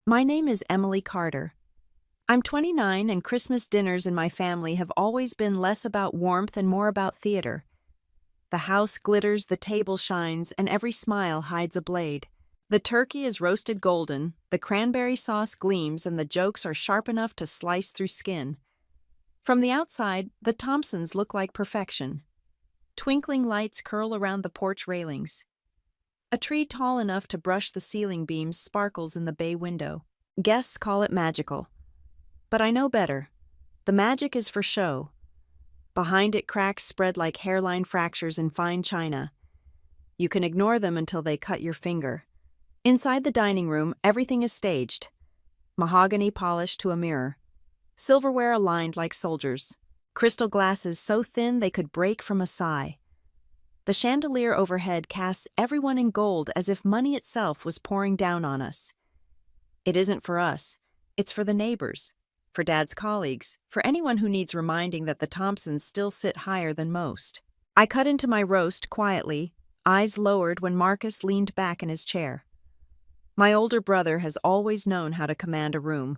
My name is Emily Carter. I'm 29, and Christmas dinners in my family have always been less about warmth and more about theater. The house glitters, the table shines, and every smile hides a blade. The turkey is roasted golden, the cranberry sauce gleams, and the jokes are sharp enough to slice through skin. From the outside, the Thompsons look like perfection. Twinkling lights curl around the porch railings. A tree tall enough to brush the ceiling beams sparkles in the bay window. Guests call it magical. But I know better. The magic is for show. Behind it, cracks spread like hairline fractures in fine china. You can ignore them until they cut your finger. Inside the dining room, everything is staged. Mahogany polished to a mirror. Silverware aligned like soldiers. Crystal glasses so thin they could break from a sigh. The chandelier overhead casts everyone in gold as if money itself was pouring down on us. It isn't for us. It's for the neighbors, for Dad's colleagues, for anyone who needs reminding that the Thompsons still sit higher than most. I cut into my roast quietly, eyes lowered when Marcus leaned back in his chair. My older brother has always known how to command a room.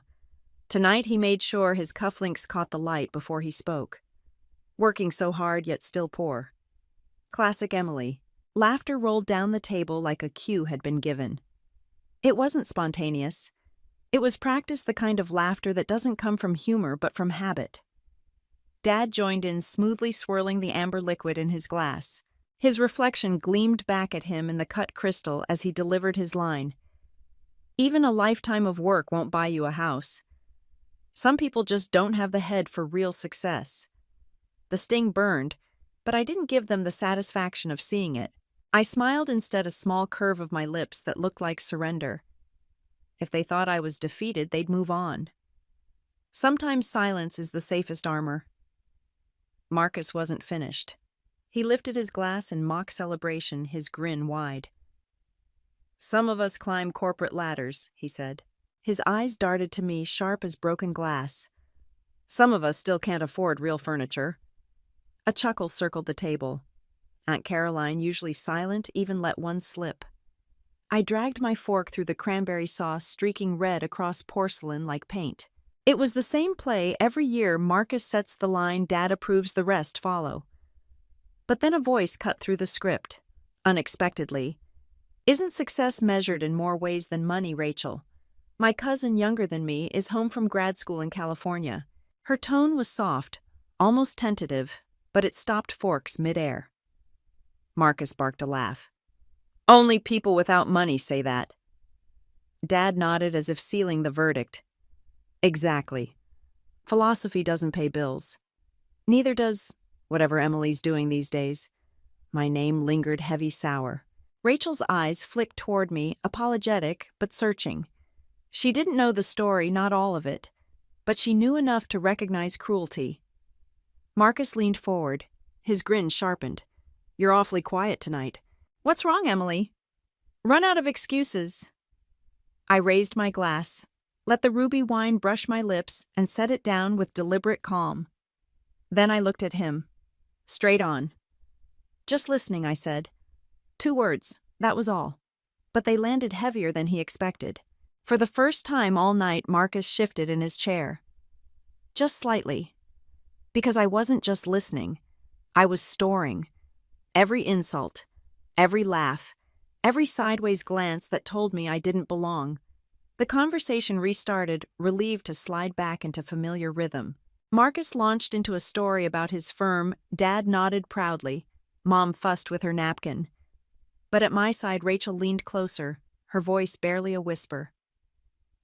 Tonight he made sure his cufflinks caught the light before he spoke. Working so hard yet still poor. Classic Emily. Laughter rolled down the table like a cue had been given. It wasn't spontaneous. It was practiced, the kind of laughter that doesn't come from humor but from habit. Dad joined in, smoothly swirling the amber liquid in his glass. His reflection gleamed back at him in the cut crystal as he delivered his line. Even a lifetime of work won't buy you a house. Some people just don't have the head for real success. The sting burned, but I didn't give them the satisfaction of seeing it. I smiled, instead, a small curve of my lips that looked like surrender. If they thought I was defeated, they'd move on. Sometimes silence is the safest armor. Marcus wasn't finished. He lifted his glass in mock celebration, his grin wide. "Some of us climb corporate ladders," he said. His eyes darted to me, sharp as broken glass. "Some of us still can't afford real furniture." A chuckle circled the table. Aunt Caroline, usually silent, even let one slip. I dragged my fork through the cranberry sauce, streaking red across porcelain like paint. It was the same play every year. Marcus sets the line, Dad approves, the rest follow. But then a voice cut through the script, unexpectedly. "Isn't success measured in more ways than money, Rachel? My cousin, younger than me, is home from grad school in California." Her tone was soft, almost tentative, but it stopped forks midair. Marcus barked a laugh. "Only people without money say that." Dad nodded as if sealing the verdict. "Exactly. Philosophy doesn't pay bills. Neither does whatever Emily's doing these days." My name lingered heavy sour. Rachel's eyes flicked toward me, apologetic but searching. She didn't know the story, not all of it, but she knew enough to recognize cruelty. Marcus leaned forward, his grin sharpened. "You're awfully quiet tonight." "What's wrong, Emily?" "Run out of excuses." I raised my glass, let the ruby wine brush my lips, and set it down with deliberate calm. Then I looked at him, straight on. "Just listening," I said. 2 words, that was all. But they landed heavier than he expected. For the first time all night, Marcus shifted in his chair. Just slightly. Because I wasn't just listening. I was storing. Every insult, every laugh, every sideways glance that told me I didn't belong. The conversation restarted, relieved to slide back into familiar rhythm. Marcus launched into a story about his firm. Dad nodded proudly. Mom fussed with her napkin. But at my side, Rachel leaned closer, her voice barely a whisper.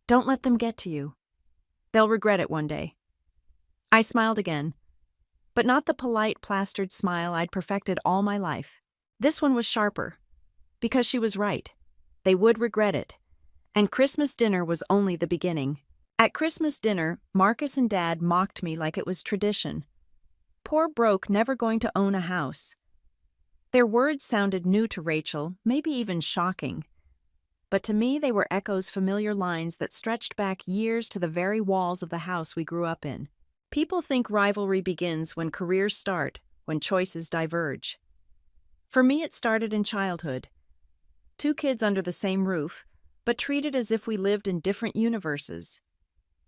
"Don't let them get to you. They'll regret it one day." I smiled again, but not the polite, plastered smile I'd perfected all my life. This one was sharper, because she was right. They would regret it. And Christmas dinner was only the beginning. At Christmas dinner, Marcus and Dad mocked me like it was tradition. Poor broke, never going to own a house. Their words sounded new to Rachel, maybe even shocking. But to me, they were echoes, familiar lines that stretched back years to the very walls of the house we grew up in. People think rivalry begins when careers start, when choices diverge. For me, it started in childhood. 2 kids under the same roof, but treated as if we lived in different universes.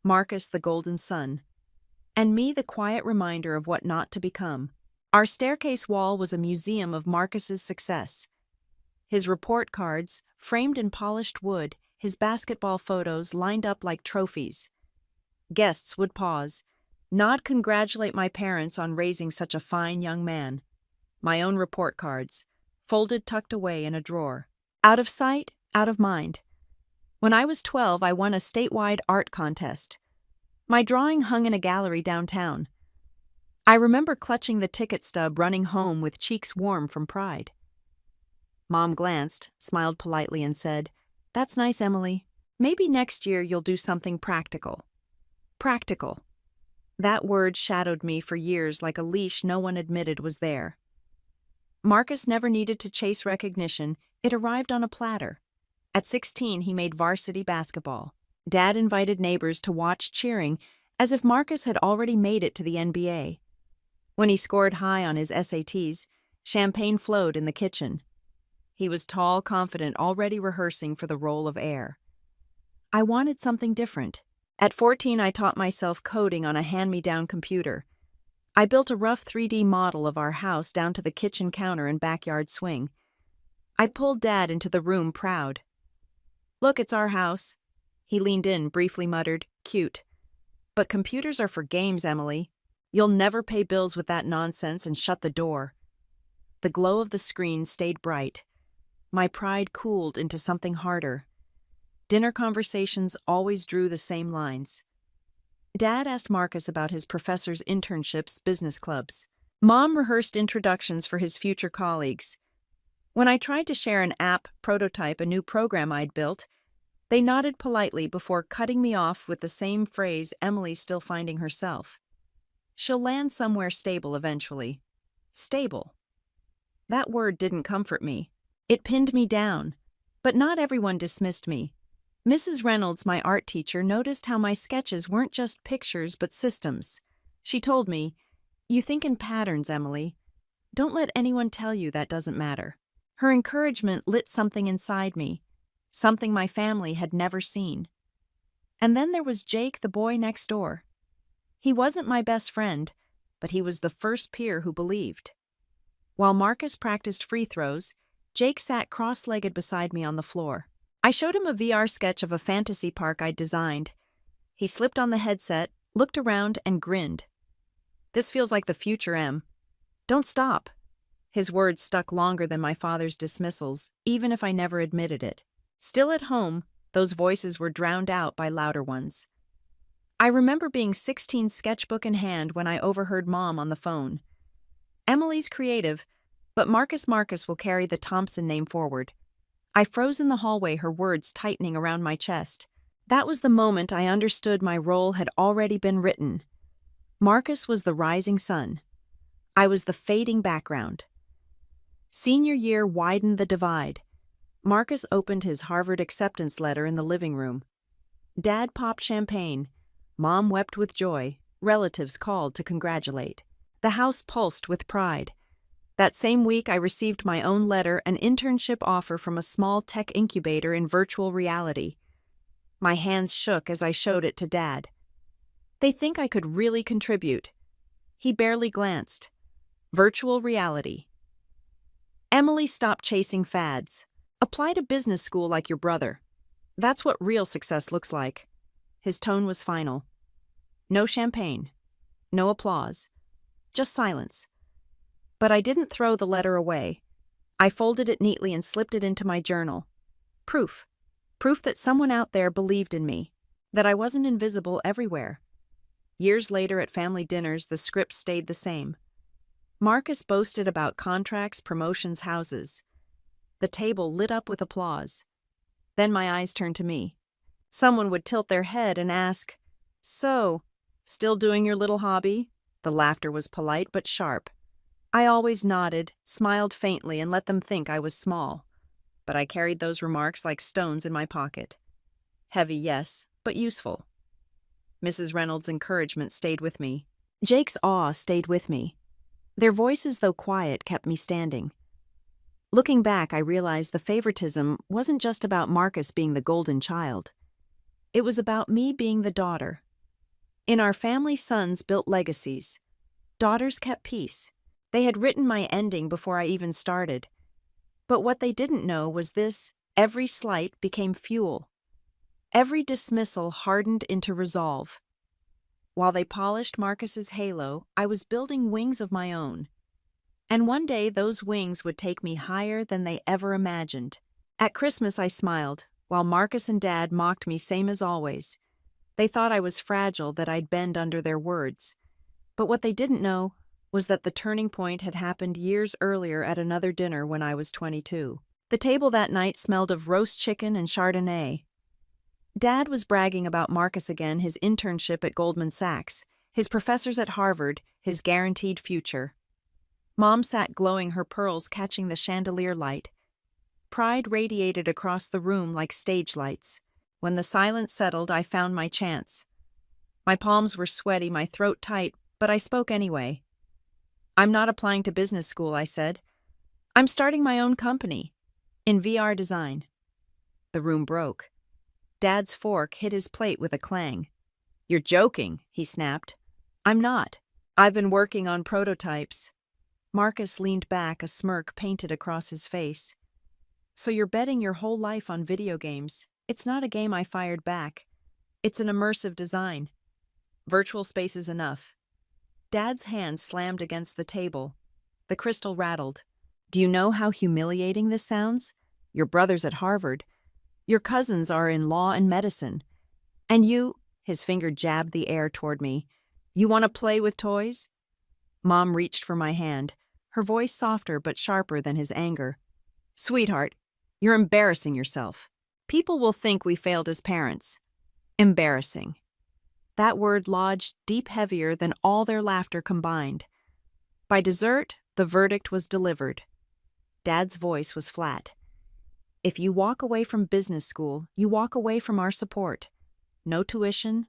Marcus, the golden sun, and me, the quiet reminder of what not to become. Our staircase wall was a museum of Marcus's success. His report cards, framed in polished wood, his basketball photos lined up like trophies. Guests would pause, nod, congratulate my parents on raising such a fine young man. My own report cards, folded tucked away in a drawer. Out of sight, out of mind. When I was 12, I won a statewide art contest. My drawing hung in a gallery downtown. I remember clutching the ticket stub, running home with cheeks warm from pride. Mom glanced, smiled politely, and said, "That's nice, Emily. Maybe next year you'll do something practical." Practical. That word shadowed me for years like a leash no one admitted was there. Marcus never needed to chase recognition. It arrived on a platter. At 16, he made varsity basketball. Dad invited neighbors to watch, cheering, as if Marcus had already made it to the NBA. When he scored high on his SATs, champagne flowed in the kitchen. He was tall, confident, already rehearsing for the role of heir. I wanted something different. At 14, I taught myself coding on a hand-me-down computer. I built a rough 3D model of our house down to the kitchen counter and backyard swing. I pulled Dad into the room, proud. "Look, it's our house." He leaned in, briefly muttered, "Cute. But computers are for games, Emily. You'll never pay bills with that nonsense," and shut the door. The glow of the screen stayed bright. My pride cooled into something harder. Dinner conversations always drew the same lines. Dad asked Marcus about his professor's internships, business clubs. Mom rehearsed introductions for his future colleagues. When I tried to share an app prototype, a new program I'd built, they nodded politely before cutting me off with the same phrase Emily's still finding herself. "She'll land somewhere stable eventually." Stable. That word didn't comfort me. It pinned me down. But not everyone dismissed me. Mrs. Reynolds, my art teacher, noticed how my sketches weren't just pictures but systems. She told me, "You think in patterns, Emily. Don't let anyone tell you that doesn't matter." Her encouragement lit something inside me, something my family had never seen. And then there was Jake, the boy next door. He wasn't my best friend, but he was the first peer who believed. While Marcus practiced free throws, Jake sat cross-legged beside me on the floor. I showed him a VR sketch of a fantasy park I'd designed. He slipped on the headset, looked around, and grinned. "This feels like the future, Em. Don't stop." His words stuck longer than my father's dismissals, even if I never admitted it. Still at home, those voices were drowned out by louder ones. I remember being 16, sketchbook in hand, when I overheard Mom on the phone. "Emily's creative, but Marcus will carry the Thompson name forward." I froze in the hallway, her words tightening around my chest. That was the moment I understood my role had already been written. Marcus was the rising sun. I was the fading background. Senior year widened the divide. Marcus opened his Harvard acceptance letter in the living room. Dad popped champagne. Mom wept with joy. Relatives called to congratulate. The house pulsed with pride. That same week, I received my own letter, an internship offer from a small tech incubator in virtual reality. My hands shook as I showed it to Dad. "They think I could really contribute." He barely glanced. Virtual reality. "Emily, stop chasing fads. Apply to business school like your brother. That's what real success looks like." His tone was final. No champagne. No applause. Just silence. But I didn't throw the letter away. I folded it neatly and slipped it into my journal. Proof. Proof that someone out there believed in me. That I wasn't invisible everywhere. Years later at family dinners, the script stayed the same. Marcus boasted about contracts, promotions, houses. The table lit up with applause. Then my eyes turned to me. Someone would tilt their head and ask, "So, still doing your little hobby?" The laughter was polite but sharp. I always nodded, smiled faintly, and let them think I was small. But I carried those remarks like stones in my pocket. Heavy, yes, but useful. Mrs. Reynolds' encouragement stayed with me. Jake's awe stayed with me. Their voices, though quiet, kept me standing. Looking back, I realized the favoritism wasn't just about Marcus being the golden child. It was about me being the daughter. In our family, sons built legacies. Daughters kept peace. They had written my ending before I even started. But what they didn't know was this: every slight became fuel. Every dismissal hardened into resolve. While they polished Marcus's halo, I was building wings of my own. And one day those wings would take me higher than they ever imagined. At Christmas I smiled, while Marcus and Dad mocked me same as always. They thought I was fragile, that I'd bend under their words. But what they didn't know was that the turning point had happened years earlier at another dinner when I was 22. The table that night smelled of roast chicken and Chardonnay. Dad was bragging about Marcus again, his internship at Goldman Sachs, his professors at Harvard, his guaranteed future. Mom sat glowing, her pearls catching the chandelier light. Pride radiated across the room like stage lights. When the silence settled, I found my chance. My palms were sweaty, my throat tight, but I spoke anyway. "I'm not applying to business school," I said. "I'm starting my own company, in VR design." The room broke. Dad's fork hit his plate with a clang. "You're joking," he snapped. "I'm not. I've been working on prototypes." Marcus leaned back, a smirk painted across his face. "So you're betting your whole life on video games?" "It's not a game," I fired back. "It's an immersive design. Virtual space is enough." Dad's hand slammed against the table. The crystal rattled. "Do you know how humiliating this sounds? Your brother's at Harvard. Your cousins are in law and medicine. And you," his finger jabbed the air toward me, "you want to play with toys?" Mom reached for my hand, her voice softer but sharper than his anger. "Sweetheart, you're embarrassing yourself. People will think we failed as parents." Embarrassing. That word lodged deep, heavier than all their laughter combined. By dessert, the verdict was delivered. Dad's voice was flat. "If you walk away from business school, you walk away from our support. No tuition,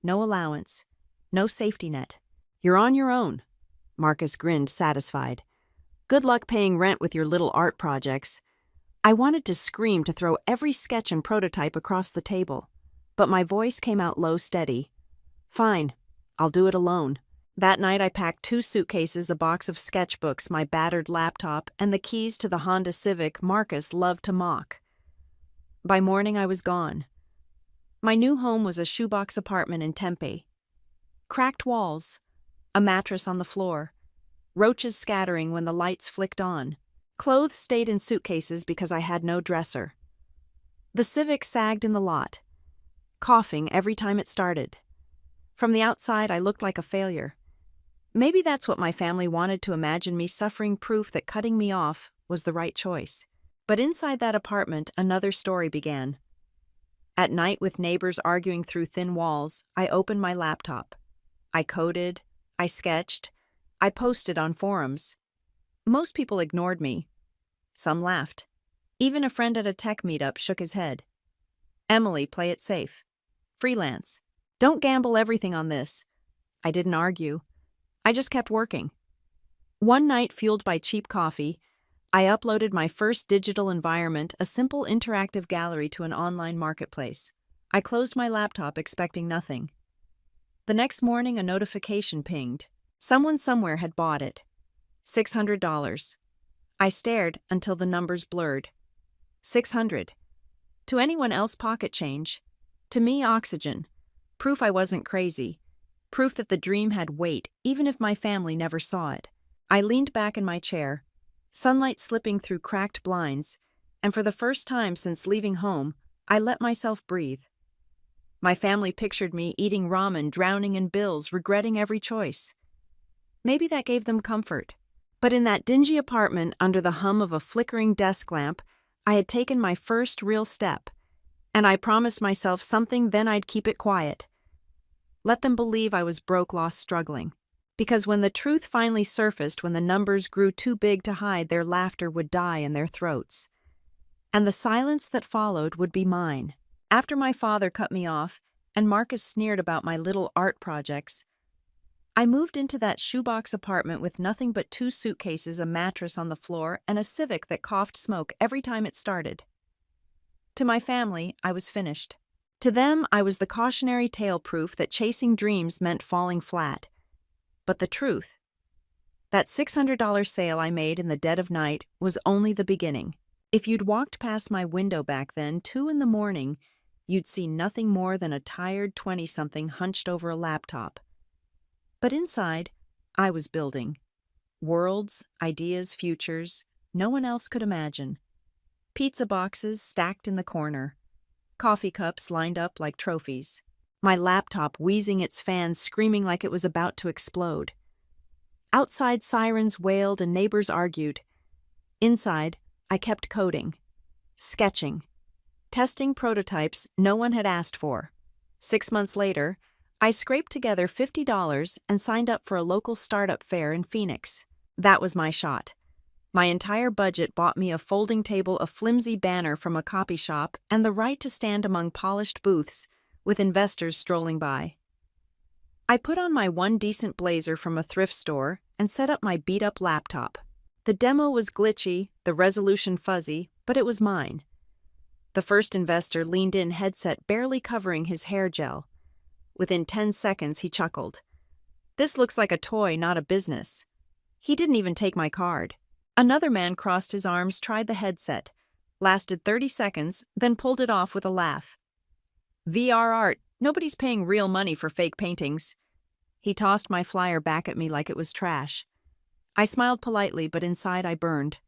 no allowance, no safety net. You're on your own." Marcus grinned, satisfied. "Good luck paying rent with your little art projects." I wanted to scream, to throw every sketch and prototype across the table. But my voice came out low, steady. "Fine, I'll do it alone." That night I packed 2 suitcases, a box of sketchbooks, my battered laptop, and the keys to the Honda Civic Marcus loved to mock. By morning I was gone. My new home was a shoebox apartment in Tempe. Cracked walls, a mattress on the floor, roaches scattering when the lights flicked on. Clothes stayed in suitcases because I had no dresser. The Civic sagged in the lot, coughing every time it started. From the outside, I looked like a failure. Maybe that's what my family wanted to imagine me, suffering, proof that cutting me off was the right choice. But inside that apartment, another story began. At night, with neighbors arguing through thin walls, I opened my laptop. I coded, I sketched, I posted on forums. Most people ignored me. Some laughed. Even a friend at a tech meetup shook his head. "Emily, play it safe. Freelance. Don't gamble everything on this." I didn't argue. I just kept working. One night, fueled by cheap coffee, I uploaded my first digital environment, a simple interactive gallery, to an online marketplace. I closed my laptop expecting nothing. The next morning, a notification pinged. Someone somewhere had bought it. $600. I stared until the numbers blurred. 600. To anyone else, pocket change. To me, oxygen. Proof I wasn't crazy. Proof that the dream had weight, even if my family never saw it. I leaned back in my chair, sunlight slipping through cracked blinds, and for the first time since leaving home, I let myself breathe. My family pictured me eating ramen, drowning in bills, regretting every choice. Maybe that gave them comfort. But in that dingy apartment, under the hum of a flickering desk lamp, I had taken my first real step, and I promised myself something, then I'd keep it quiet. Let them believe I was broke, lost, struggling. Because when the truth finally surfaced, when the numbers grew too big to hide, their laughter would die in their throats. And the silence that followed would be mine. After my father cut me off, and Marcus sneered about my little art projects, I moved into that shoebox apartment with nothing but 2 suitcases, a mattress on the floor, and a Civic that coughed smoke every time it started. To my family, I was finished. To them, I was the cautionary tale, proof that chasing dreams meant falling flat. But the truth, that $600 sale I made in the dead of night was only the beginning. If you'd walked past my window back then, 2 in the morning, you'd see nothing more than a tired 20-something hunched over a laptop. But inside, I was building. Worlds, ideas, futures, no one else could imagine. Pizza boxes stacked in the corner. Coffee cups lined up like trophies. My laptop wheezing its fans, screaming like it was about to explode. Outside, sirens wailed and neighbors argued. Inside, I kept coding, sketching, testing prototypes no one had asked for. 6 months later, I scraped together $50 and signed up for a local startup fair in Phoenix. That was my shot. My entire budget bought me a folding table, a flimsy banner from a copy shop, and the right to stand among polished booths with investors strolling by. I put on my one decent blazer from a thrift store and set up my beat-up laptop. The demo was glitchy, the resolution fuzzy, but it was mine. The first investor leaned in, headset barely covering his hair gel. Within 10 seconds, he chuckled. "This looks like a toy, not a business." He didn't even take my card. Another man crossed his arms, tried the headset, lasted 30 seconds, then pulled it off with a laugh. "VR art, nobody's paying real money for fake paintings." He tossed my flyer back at me like it was trash. I smiled politely, but inside I burned.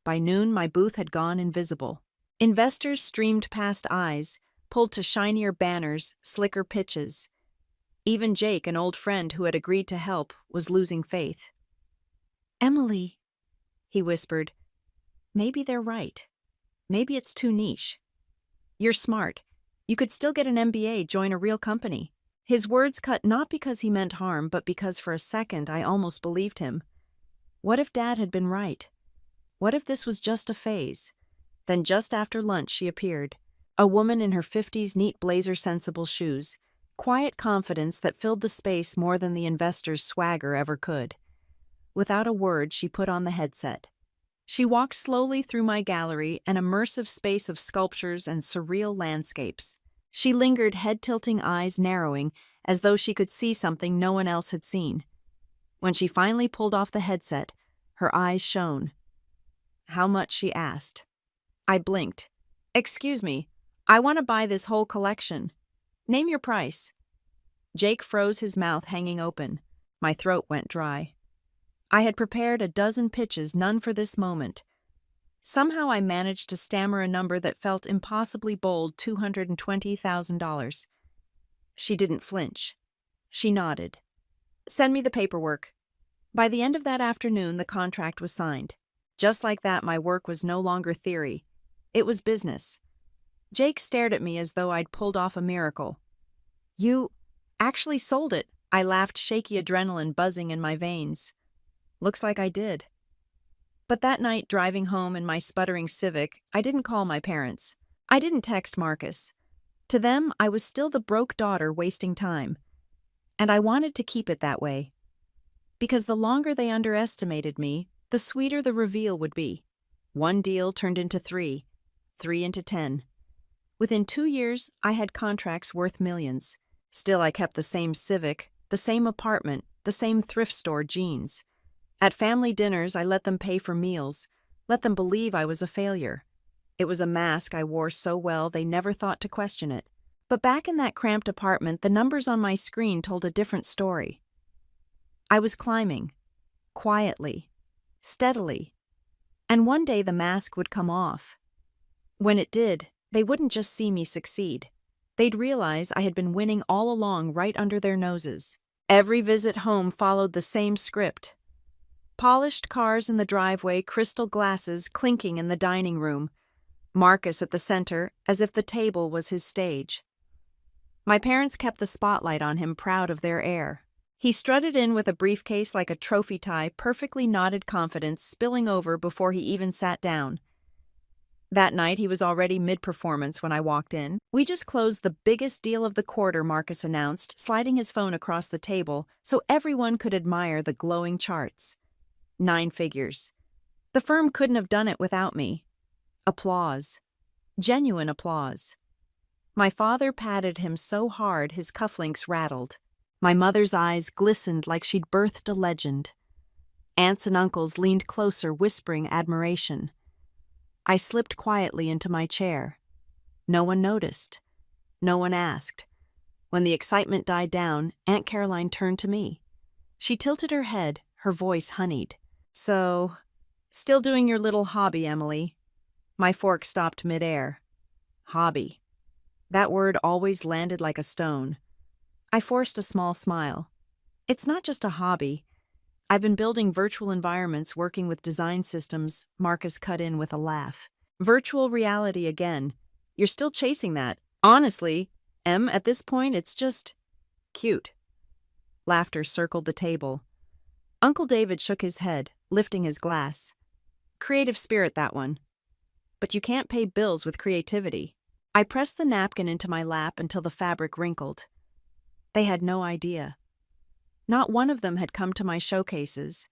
By noon, my booth had gone invisible. Investors streamed past eyes, pulled to shinier banners, slicker pitches. Even Jake, an old friend who had agreed to help, was losing faith. "Emily," he whispered, "maybe they're right. Maybe it's too niche. You're smart. You could still get an MBA, join a real company." His words cut not because he meant harm, but because for a second I almost believed him. What if Dad had been right? What if this was just a phase? Then just after lunch she appeared. A woman in her 50s, neat blazer, sensible shoes. Quiet confidence that filled the space more than the investor's swagger ever could. Without a word, she put on the headset. She walked slowly through my gallery, an immersive space of sculptures and surreal landscapes. She lingered, head-tilting, eyes narrowing, as though she could see something no one else had seen. When she finally pulled off the headset, her eyes shone. "How much?" she asked. I blinked. "Excuse me, I want to buy this whole collection. Name your price." Jake froze, his mouth hanging open. My throat went dry. I had prepared a dozen pitches, none for this moment. Somehow I managed to stammer a number that felt impossibly bold, $220,000. She didn't flinch. She nodded. "Send me the paperwork." By the end of that afternoon, the contract was signed. Just like that, my work was no longer theory. It was business. Jake stared at me as though I'd pulled off a miracle. "You actually sold it," I laughed, shaky adrenaline buzzing in my veins. "Looks like I did." But that night, driving home in my sputtering Civic, I didn't call my parents. I didn't text Marcus. To them, I was still the broke daughter wasting time. And I wanted to keep it that way. Because the longer they underestimated me, the sweeter the reveal would be. One deal turned into 3, 3 into 10. Within 2 years, I had contracts worth millions. Still, I kept the same Civic, the same apartment, the same thrift store jeans. At family dinners, I let them pay for meals, let them believe I was a failure. It was a mask I wore so well they never thought to question it. But back in that cramped apartment, the numbers on my screen told a different story. I was climbing, quietly, steadily. And one day the mask would come off. When it did, they wouldn't just see me succeed. They'd realize I had been winning all along right under their noses. Every visit home followed the same script. Polished cars in the driveway, crystal glasses clinking in the dining room. Marcus at the center, as if the table was his stage. My parents kept the spotlight on him, proud of their heir. He strutted in with a briefcase like a trophy tie, perfectly knotted confidence spilling over before he even sat down. That night, he was already mid-performance when I walked in. "We just closed the biggest deal of the quarter," Marcus announced, sliding his phone across the table so everyone could admire the glowing charts. 9 figures. The firm couldn't have done it without me. Applause. Genuine applause. My father patted him so hard his cufflinks rattled. My mother's eyes glistened like she'd birthed a legend. Aunts and uncles leaned closer, whispering admiration. I slipped quietly into my chair. No one noticed. No one asked. When the excitement died down, Aunt Caroline turned to me. She tilted her head, her voice honeyed. "So, still doing your little hobby, Emily?" My fork stopped midair. Hobby. That word always landed like a stone. I forced a small smile. "It's not just a hobby. I've been building virtual environments working with design systems," Marcus cut in with a laugh. "Virtual reality again. You're still chasing that. Honestly, Em, at this point, it's just cute." Laughter circled the table. Uncle David shook his head, lifting his glass. "Creative spirit, that one. But you can't pay bills with creativity." I pressed the napkin into my lap until the fabric wrinkled. They had no idea. Not one of them had come to my showcases.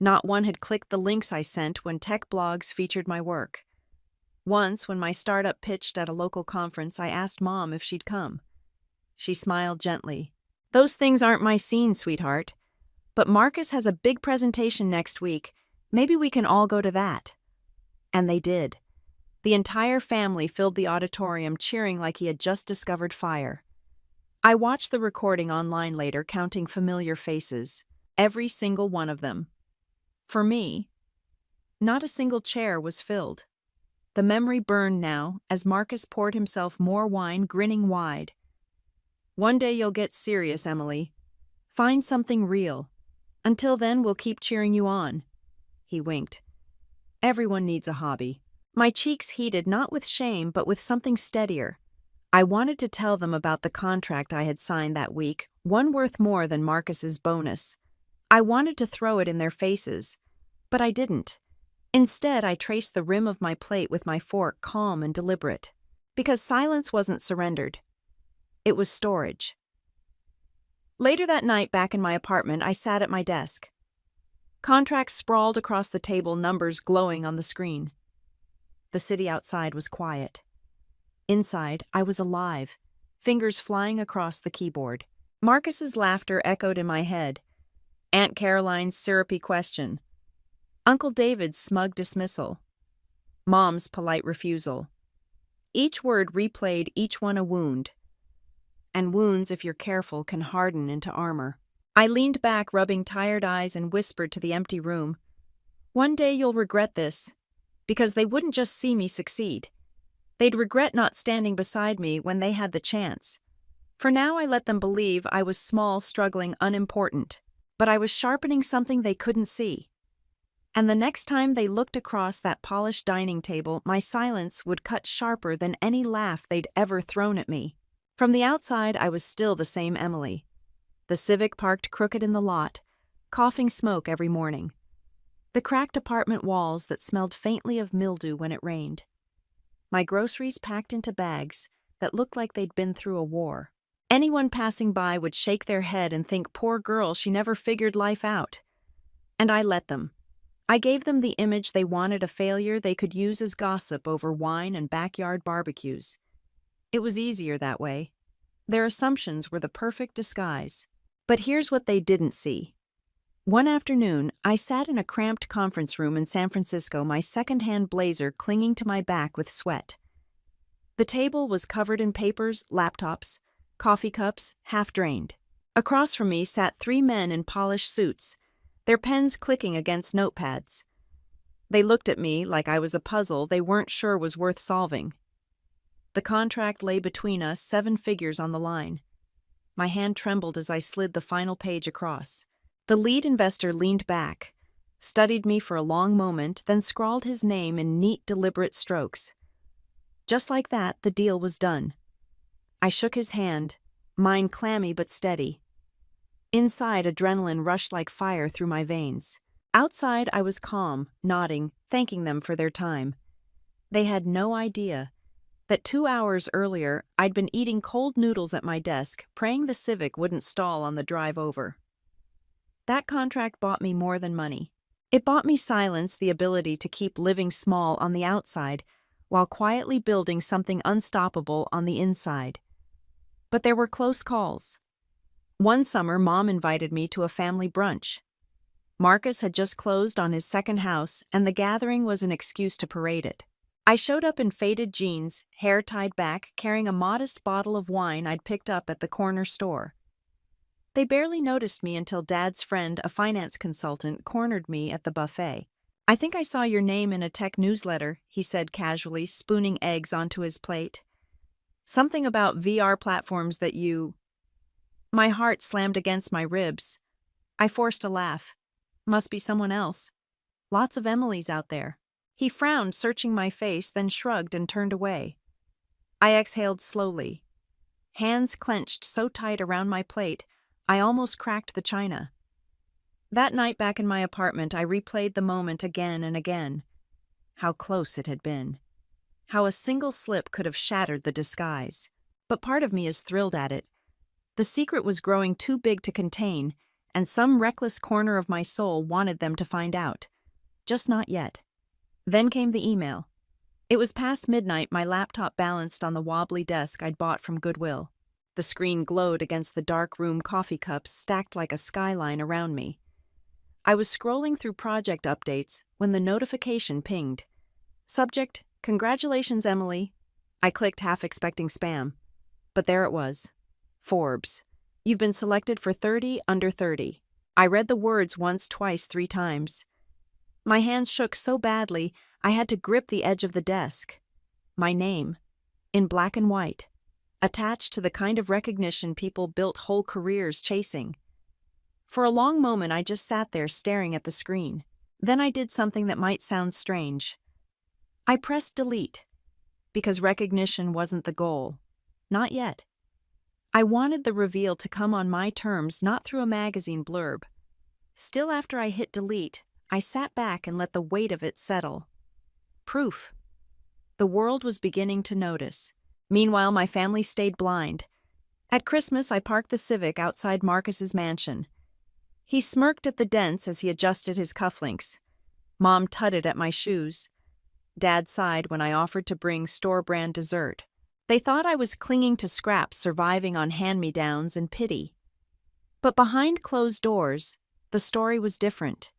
Not one had clicked the links I sent when tech blogs featured my work. Once, when my startup pitched at a local conference, I asked Mom if she'd come. She smiled gently. "Those things aren't my scene, sweetheart. But Marcus has a big presentation next week. Maybe we can all go to that." And they did. The entire family filled the auditorium cheering like he had just discovered fire. I watched the recording online later, counting familiar faces. Every single one of them. For me, not a single chair was filled. The memory burned now as Marcus poured himself more wine, grinning wide. "One day you'll get serious, Emily. Find something real. Until then, we'll keep cheering you on." He winked. "Everyone needs a hobby." My cheeks heated not with shame, but with something steadier. I wanted to tell them about the contract I had signed that week, one worth more than Marcus's bonus. I wanted to throw it in their faces, but I didn't. Instead, I traced the rim of my plate with my fork, calm and deliberate. Because silence wasn't surrendered. It was storage. Later that night, back in my apartment, I sat at my desk. Contracts sprawled across the table, numbers glowing on the screen. The city outside was quiet. Inside, I was alive, fingers flying across the keyboard. Marcus's laughter echoed in my head. Aunt Caroline's syrupy question. Uncle David's smug dismissal. Mom's polite refusal. Each word replayed, each one a wound. And wounds, if you're careful, can harden into armor. I leaned back, rubbing tired eyes, and whispered to the empty room. "One day you'll regret this, because they wouldn't just see me succeed. They'd regret not standing beside me when they had the chance. For now, I let them believe I was small, struggling, unimportant. But I was sharpening something they couldn't see. And the next time they looked across that polished dining table, my silence would cut sharper than any laugh they'd ever thrown at me." From the outside, I was still the same Emily. The Civic parked crooked in the lot, coughing smoke every morning. The cracked apartment walls that smelled faintly of mildew when it rained. My groceries packed into bags that looked like they'd been through a war. Anyone passing by would shake their head and think, "Poor girl, she never figured life out." And I let them. I gave them the image they wanted, a failure they could use as gossip over wine and backyard barbecues. It was easier that way. Their assumptions were the perfect disguise. But here's what they didn't see. One afternoon, I sat in a cramped conference room in San Francisco, my second-hand blazer clinging to my back with sweat. The table was covered in papers, laptops, coffee cups, half-drained. Across from me sat 3 men in polished suits, their pens clicking against notepads. They looked at me like I was a puzzle they weren't sure was worth solving. The contract lay between us, 7 figures on the line. My hand trembled as I slid the final page across. The lead investor leaned back, studied me for a long moment, then scrawled his name in neat, deliberate strokes. Just like that, the deal was done. I shook his hand, mine clammy but steady. Inside, adrenaline rushed like fire through my veins. Outside, I was calm, nodding, thanking them for their time. They had no idea that 2 hours earlier I'd been eating cold noodles at my desk, praying the Civic wouldn't stall on the drive over. That contract bought me more than money. It bought me silence, the ability to keep living small on the outside while quietly building something unstoppable on the inside. But there were close calls. One summer, Mom invited me to a family brunch. Marcus had just closed on his second house, and the gathering was an excuse to parade it. I showed up in faded jeans, hair tied back, carrying a modest bottle of wine I'd picked up at the corner store. They barely noticed me until Dad's friend, a finance consultant, cornered me at the buffet. "I think I saw your name in a tech newsletter," he said casually, spooning eggs onto his plate. "Something about VR platforms that you—" My heart slammed against my ribs. I forced a laugh. Must be someone else. Lots of Emilys out there. He frowned, searching my face, then shrugged and turned away. I exhaled slowly. Hands clenched so tight around my plate, I almost cracked the china. That night back in my apartment, I replayed the moment again and again. How close it had been. How a single slip could have shattered the disguise. But part of me is thrilled at it. The secret was growing too big to contain, and some reckless corner of my soul wanted them to find out. Just not yet. Then came the email. It was past midnight, my laptop balanced on the wobbly desk I'd bought from Goodwill. The screen glowed against the dark room coffee cups stacked like a skyline around me. I was scrolling through project updates when the notification pinged. Subject: "Congratulations, Emily." I clicked, half expecting spam. But there it was. Forbes. "You've been selected for 30 under 30. I read the words once, twice, 3 times. My hands shook so badly, I had to grip the edge of the desk. My name, in black and white, attached to the kind of recognition people built whole careers chasing. For a long moment, I just sat there staring at the screen. Then I did something that might sound strange. I pressed delete, because recognition wasn't the goal. Not yet. I wanted the reveal to come on my terms, not through a magazine blurb. Still, after I hit delete, I sat back and let the weight of it settle. Proof. The world was beginning to notice. Meanwhile, my family stayed blind. At Christmas, I parked the Civic outside Marcus's mansion. He smirked at the dents as he adjusted his cufflinks. Mom tutted at my shoes. Dad sighed when I offered to bring store-brand dessert. They thought I was clinging to scraps, surviving on hand-me-downs and pity. But behind closed doors, the story was different.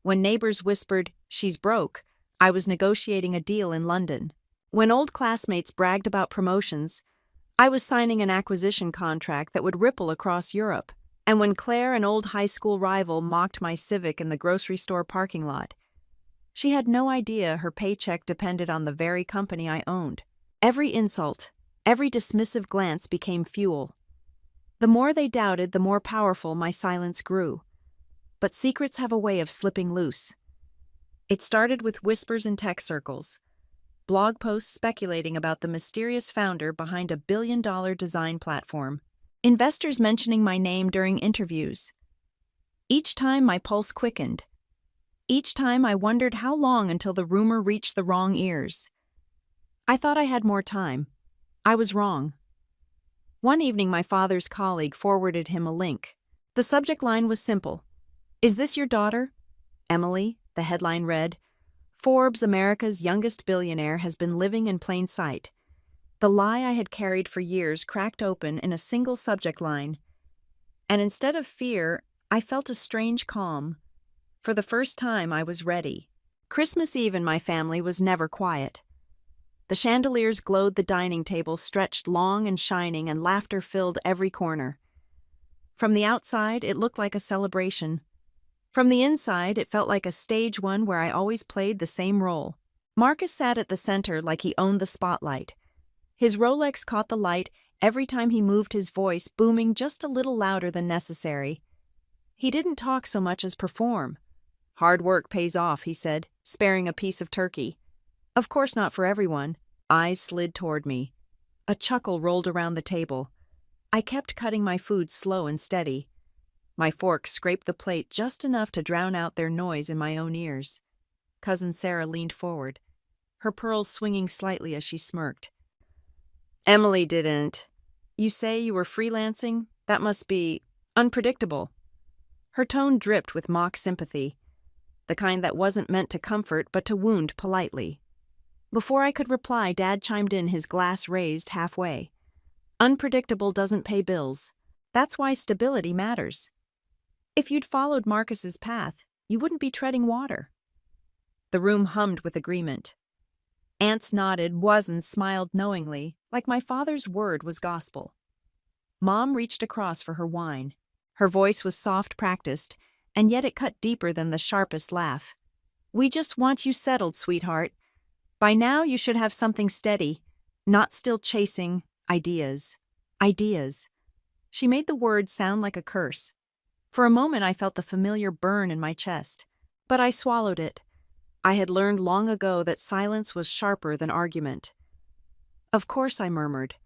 When neighbors whispered, "She's broke," I was negotiating a deal in London. When old classmates bragged about promotions, I was signing an acquisition contract that would ripple across Europe. And when Claire, an old high school rival, mocked my Civic in the grocery store parking lot, she had no idea her paycheck depended on the very company I owned. Every insult, every dismissive glance became fuel. The more they doubted, the more powerful my silence grew. But secrets have a way of slipping loose. It started with whispers in tech circles, blog posts speculating about the mysterious founder behind a billion-dollar design platform, investors mentioning my name during interviews. Each time my pulse quickened. Each time I wondered how long until the rumor reached the wrong ears. I thought I had more time. I was wrong. One evening, my father's colleague forwarded him a link. The subject line was simple. "Is this your daughter?" Emily, the headline read. Forbes, America's youngest billionaire, has been living in plain sight. The lie I had carried for years cracked open in a single subject line. And instead of fear, I felt a strange calm. For the first time, I was ready. Christmas Eve in my family was never quiet. The chandeliers glowed the dining table, stretched long and shining, and laughter filled every corner. From the outside, it looked like a celebration. From the inside, it felt like a stage one where I always played the same role. Marcus sat at the center like he owned the spotlight. His Rolex caught the light every time he moved, his voice booming just a little louder than necessary. He didn't talk so much as perform. "Hard work pays off," he said, sparing a piece of turkey. Of course not for everyone. Eyes slid toward me. A chuckle rolled around the table. I kept cutting my food slow and steady. My fork scraped the plate just enough to drown out their noise in my own ears. Cousin Sarah leaned forward. her pearls swinging slightly as she smirked. Emily didn't. You say you were freelancing? That must be unpredictable. Her tone dripped with mock sympathy, the kind that wasn't meant to comfort but to wound politely. Before I could reply, Dad chimed in, his glass raised halfway. Unpredictable doesn't pay bills. That's why stability matters. If you'd followed Marcus's path, you wouldn't be treading water. The room hummed with agreement. Aunts nodded, and smiled knowingly, like my father's word was gospel. Mom reached across for her wine. Her voice was soft, practiced, and yet it cut deeper than the sharpest laugh. We just want you settled, sweetheart. By now you should have something steady, not still chasing ideas. Ideas. She made the word sound like a curse. For a moment I felt the familiar burn in my chest, but I swallowed it. I had learned long ago that silence was sharper than argument. Of course, I murmured.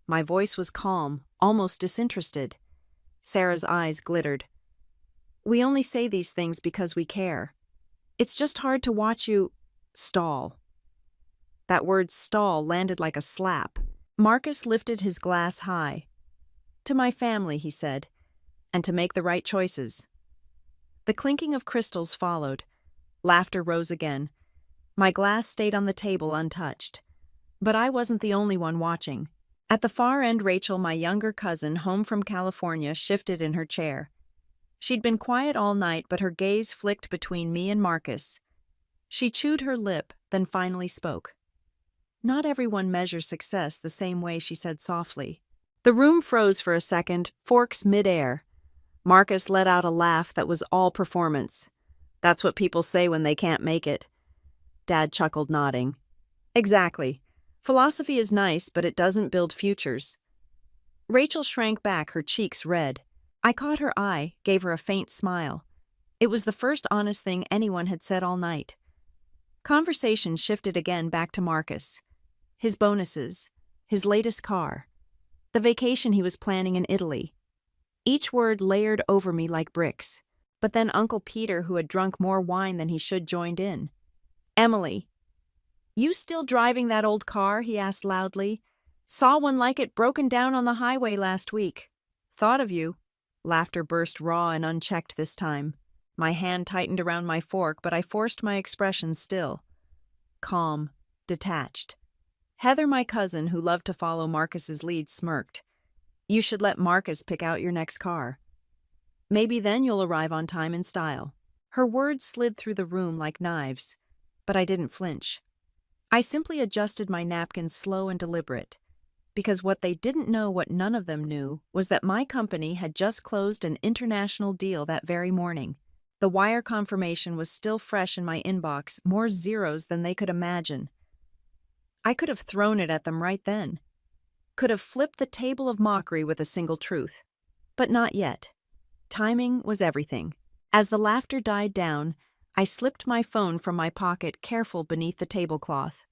My voice was calm, almost disinterested. Sarah's eyes glittered. We only say these things because we care. It's just hard to watch you stall. That word stall landed like a slap. Marcus lifted his glass high. To my family, he said, and to make the right choices. The clinking of crystals followed. Laughter rose again. My glass stayed on the table untouched. But I wasn't the only one watching. At the far end, Rachel, my younger cousin, home from California, shifted in her chair. She'd been quiet all night, but her gaze flicked between me and Marcus. She chewed her lip, then finally spoke. Not everyone measures success the same way, she said softly. The room froze for a second, forks midair. Marcus let out a laugh that was all performance. That's what people say when they can't make it. Dad chuckled, nodding. Exactly. Philosophy is nice, but it doesn't build futures. Rachel shrank back, her cheeks red. I caught her eye, gave her a faint smile. It was the first honest thing anyone had said all night. Conversation shifted again back to Marcus. His bonuses, his latest car, the vacation he was planning in Italy. Each word layered over me like bricks. But then Uncle Peter, who had drunk more wine than he should, joined in. Emily. You still driving that old car? He asked loudly. Saw one like it broken down on the highway last week. Thought of you. Laughter burst raw and unchecked this time. My hand tightened around my fork, but I forced my expression still. Calm, detached. Heather, my cousin, who loved to follow Marcus's lead, smirked. You should let Marcus pick out your next car. Maybe then you'll arrive on time in style. Her words slid through the room like knives, but I didn't flinch. I simply adjusted my napkin, slow and deliberate, because what they didn't know, what none of them knew, was that my company had just closed an international deal that very morning. The wire confirmation was still fresh in my inbox, more zeros than they could imagine. I could have thrown it at them right then. Could have flipped the table of mockery with a single truth. But not yet. Timing was everything. As the laughter died down, I slipped my phone from my pocket, careful beneath the tablecloth.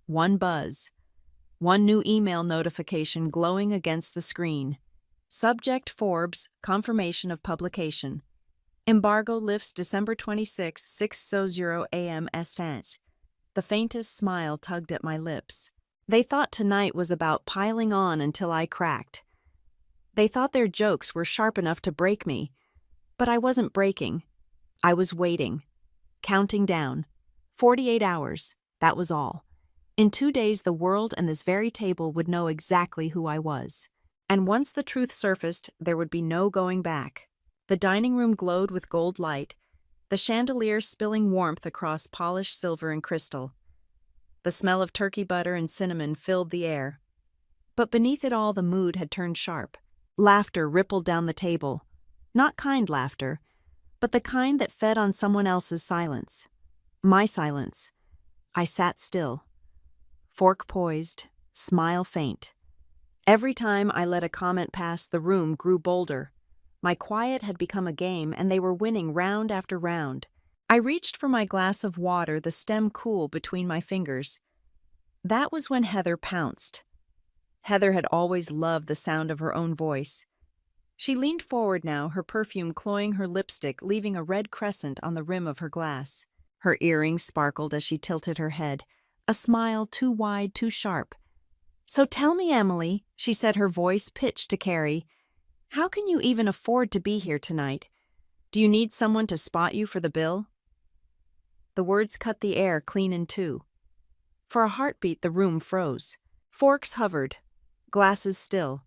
One buzz. One new email notification glowing against the screen. Subject: Forbes, confirmation of publication. Embargo lifts December 26, 6:00 a.m. Estant. The faintest smile tugged at my lips. They thought tonight was about piling on until I cracked. They thought their jokes were sharp enough to break me. But I wasn't breaking. I was waiting. Counting down. 48 hours. That was all. In 2 days, the world and this very table would know exactly who I was. And once the truth surfaced, there would be no going back. The dining room glowed with gold light, the chandelier spilling warmth across polished silver and crystal. The smell of turkey butter and cinnamon filled the air. But beneath it all, the mood had turned sharp. Laughter rippled down the table. Not kind laughter, but the kind that fed on someone else's silence. My silence. I sat still. Fork poised, smile faint. Every time I let a comment pass, the room grew bolder. My quiet had become a game, and they were winning round after round. I reached for my glass of water, the stem cool between my fingers. That was when Heather pounced. Heather had always loved the sound of her own voice. She leaned forward now, her perfume cloying her lipstick, leaving a red crescent on the rim of her glass. Her earrings sparkled as she tilted her head, a smile too wide, too sharp. "So tell me, Emily," she said, her voice pitched to Carrie, "how can you even afford to be here tonight? Do you need someone to spot you for the bill?" The words cut the air clean in two. For a heartbeat, the room froze. Forks hovered, glasses still.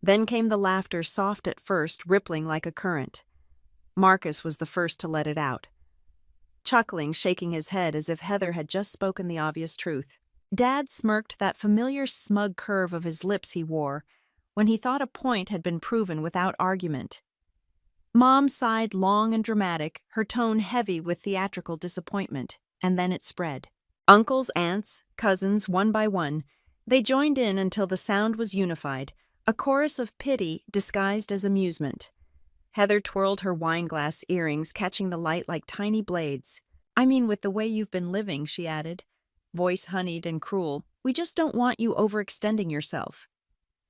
Then came the laughter, soft at first, rippling like a current. Marcus was the first to let it out, chuckling, shaking his head as if Heather had just spoken the obvious truth. Dad smirked, that familiar smug curve of his lips he wore when he thought a point had been proven without argument. Mom sighed, long and dramatic, her tone heavy with theatrical disappointment, and then it spread. Uncles, aunts, cousins, one by one, they joined in until the sound was unified, a chorus of pity disguised as amusement. Heather twirled her wineglass earrings, catching the light like tiny blades. "I mean, with the way you've been living," she added, voice honeyed and cruel, "we just don't want you overextending yourself."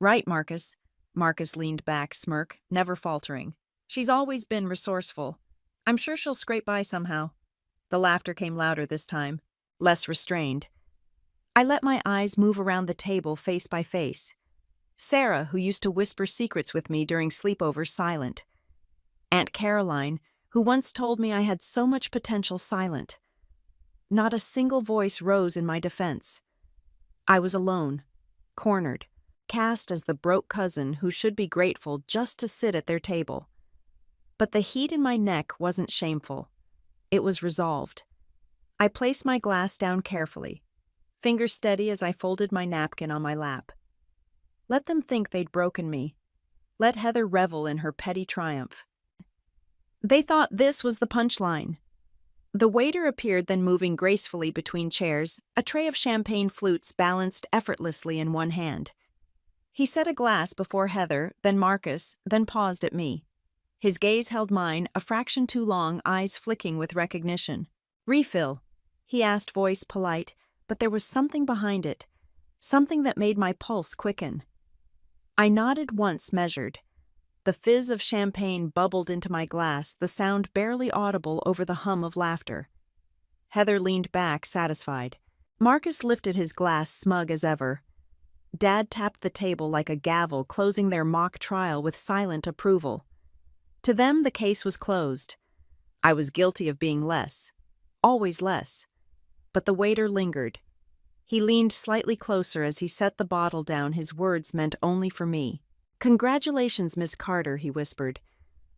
"Right, Marcus." Marcus leaned back, smirk, never faltering. "She's always been resourceful. I'm sure she'll scrape by somehow." The laughter came louder this time, less restrained. I let my eyes move around the table face by face. Sarah, who used to whisper secrets with me during sleepovers, silent. Aunt Caroline, who once told me I had so much potential, silent. Not a single voice rose in my defense. I was alone, cornered, cast as the broke cousin who should be grateful just to sit at their table. But the heat in my neck wasn't shameful. It was resolved. I placed my glass down carefully, fingers steady as I folded my napkin on my lap. Let them think they'd broken me. Let Heather revel in her petty triumph. They thought this was the punchline. The waiter appeared, then moving gracefully between chairs, a tray of champagne flutes balanced effortlessly in one hand. He set a glass before Heather, then Marcus, then paused at me. His gaze held mine, a fraction too long, eyes flicking with recognition. "Refill," he asked, voice polite, but there was something behind it, something that made my pulse quicken. I nodded once, measured. The fizz of champagne bubbled into my glass, the sound barely audible over the hum of laughter. Heather leaned back, satisfied. Marcus lifted his glass, smug as ever. Dad tapped the table like a gavel, closing their mock trial with silent approval. To them, the case was closed. I was guilty of being less. Always less. But the waiter lingered. He leaned slightly closer as he set the bottle down, his words meant only for me. "Congratulations, Miss Carter," he whispered.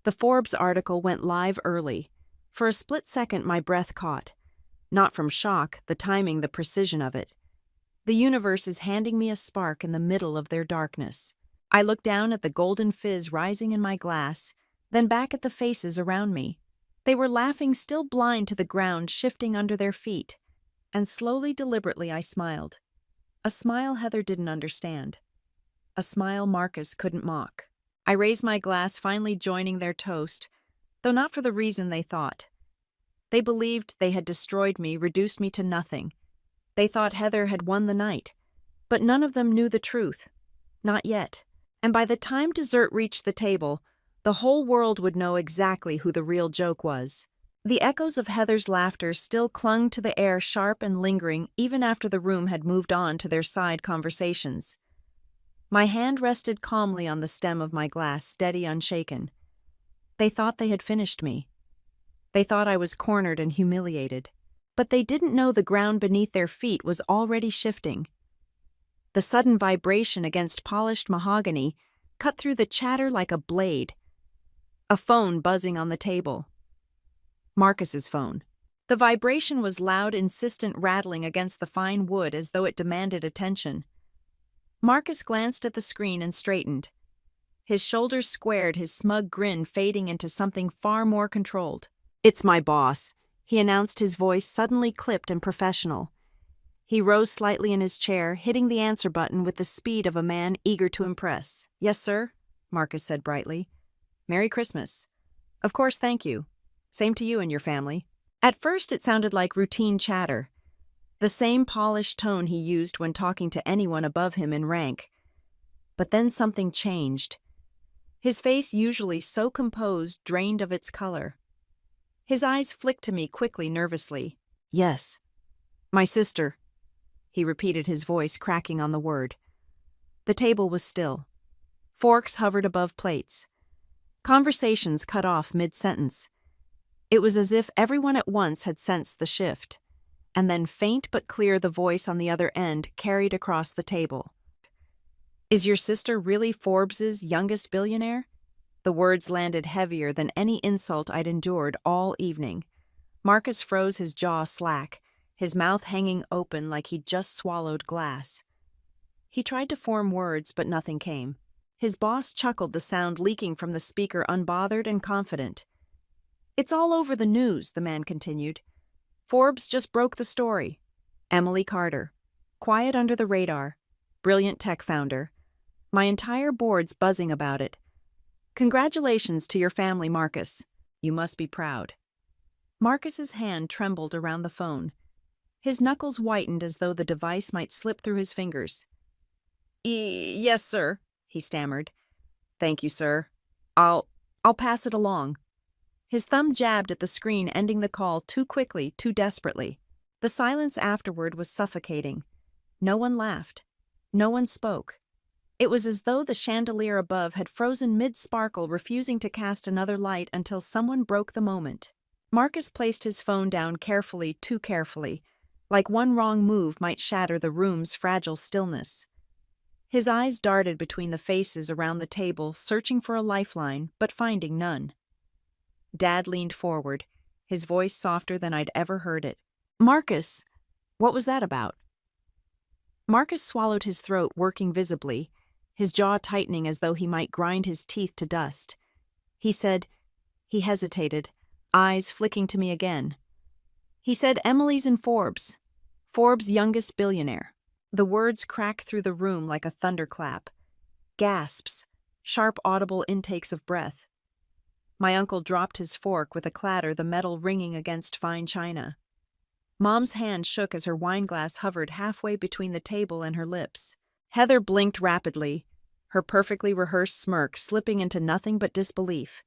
The Forbes article went live early. For a split second, my breath caught. Not from shock, the timing, the precision of it. The universe is handing me a spark in the middle of their darkness. I looked down at the golden fizz rising in my glass, then back at the faces around me. They were laughing, still blind to the ground shifting under their feet. And slowly, deliberately, I smiled. A smile Heather didn't understand. A smile Marcus couldn't mock. I raised my glass, finally joining their toast, though not for the reason they thought. They believed they had destroyed me, reduced me to nothing. They thought Heather had won the night. But none of them knew the truth. Not yet. And by the time dessert reached the table, the whole world would know exactly who the real joke was. The echoes of Heather's laughter still clung to the air, sharp and lingering, even after the room had moved on to their side conversations. My hand rested calmly on the stem of my glass, steady, unshaken. They thought they had finished me. They thought I was cornered and humiliated. But they didn't know the ground beneath their feet was already shifting. The sudden vibration against polished mahogany cut through the chatter like a blade. A phone buzzing on the table. Marcus's phone. The vibration was loud, insistent, rattling against the fine wood as though it demanded attention. Marcus glanced at the screen and straightened. His shoulders squared, his smug grin fading into something far more controlled. "It's my boss," he announced, his voice suddenly clipped and professional. He rose slightly in his chair, hitting the answer button with the speed of a man eager to impress. "Yes, sir," Marcus said brightly. "Merry Christmas." "Of course, thank you. Same to you and your family." At first it sounded like routine chatter, the same polished tone he used when talking to anyone above him in rank. But then something changed. His face, usually so composed, drained of its color. His eyes flicked to me quickly, nervously. "Yes. My sister. he repeated, his voice cracking on the word. The table was still. Forks hovered above plates. Conversations cut off mid-sentence. It was as if everyone at once had sensed the shift, and then faint but clear the voice on the other end carried across the table. "Is your sister really Forbes's youngest billionaire?" The words landed heavier than any insult I'd endured all evening. Marcus froze, his jaw slack, his mouth hanging open like he'd just swallowed glass. He tried to form words, but nothing came. His boss chuckled, the sound leaking from the speaker, unbothered and confident. "It's all over the news," the man continued. "Forbes just broke the story. Emily Carter. Quiet under the radar. Brilliant tech founder. My entire board's buzzing about it. Congratulations to your family, Marcus. You must be proud." Marcus's hand trembled around the phone. His knuckles whitened as though the device might slip through his fingers. Yes, sir," he stammered. "Thank you, sir. I'll pass it along." His thumb jabbed at the screen, ending the call too quickly, too desperately. The silence afterward was suffocating. No one laughed. No one spoke. It was as though the chandelier above had frozen mid-sparkle, refusing to cast another light until someone broke the moment. Marcus placed his phone down carefully, too carefully, like one wrong move might shatter the room's fragile stillness. His eyes darted between the faces around the table, searching for a lifeline, but finding none. Dad leaned forward, his voice softer than I'd ever heard it. "Marcus, what was that about?" Marcus swallowed his throat, working visibly, his jaw tightening as though he might grind his teeth to dust. He hesitated, eyes flicking to me again. He said, "Emily's in Forbes. Forbes' youngest billionaire." The words cracked through the room like a thunderclap. Gasps, sharp audible intakes of breath. My uncle dropped his fork with a clatter, the metal ringing against fine china. Mom's hand shook as her wineglass hovered halfway between the table and her lips. Heather blinked rapidly, her perfectly rehearsed smirk slipping into nothing but disbelief.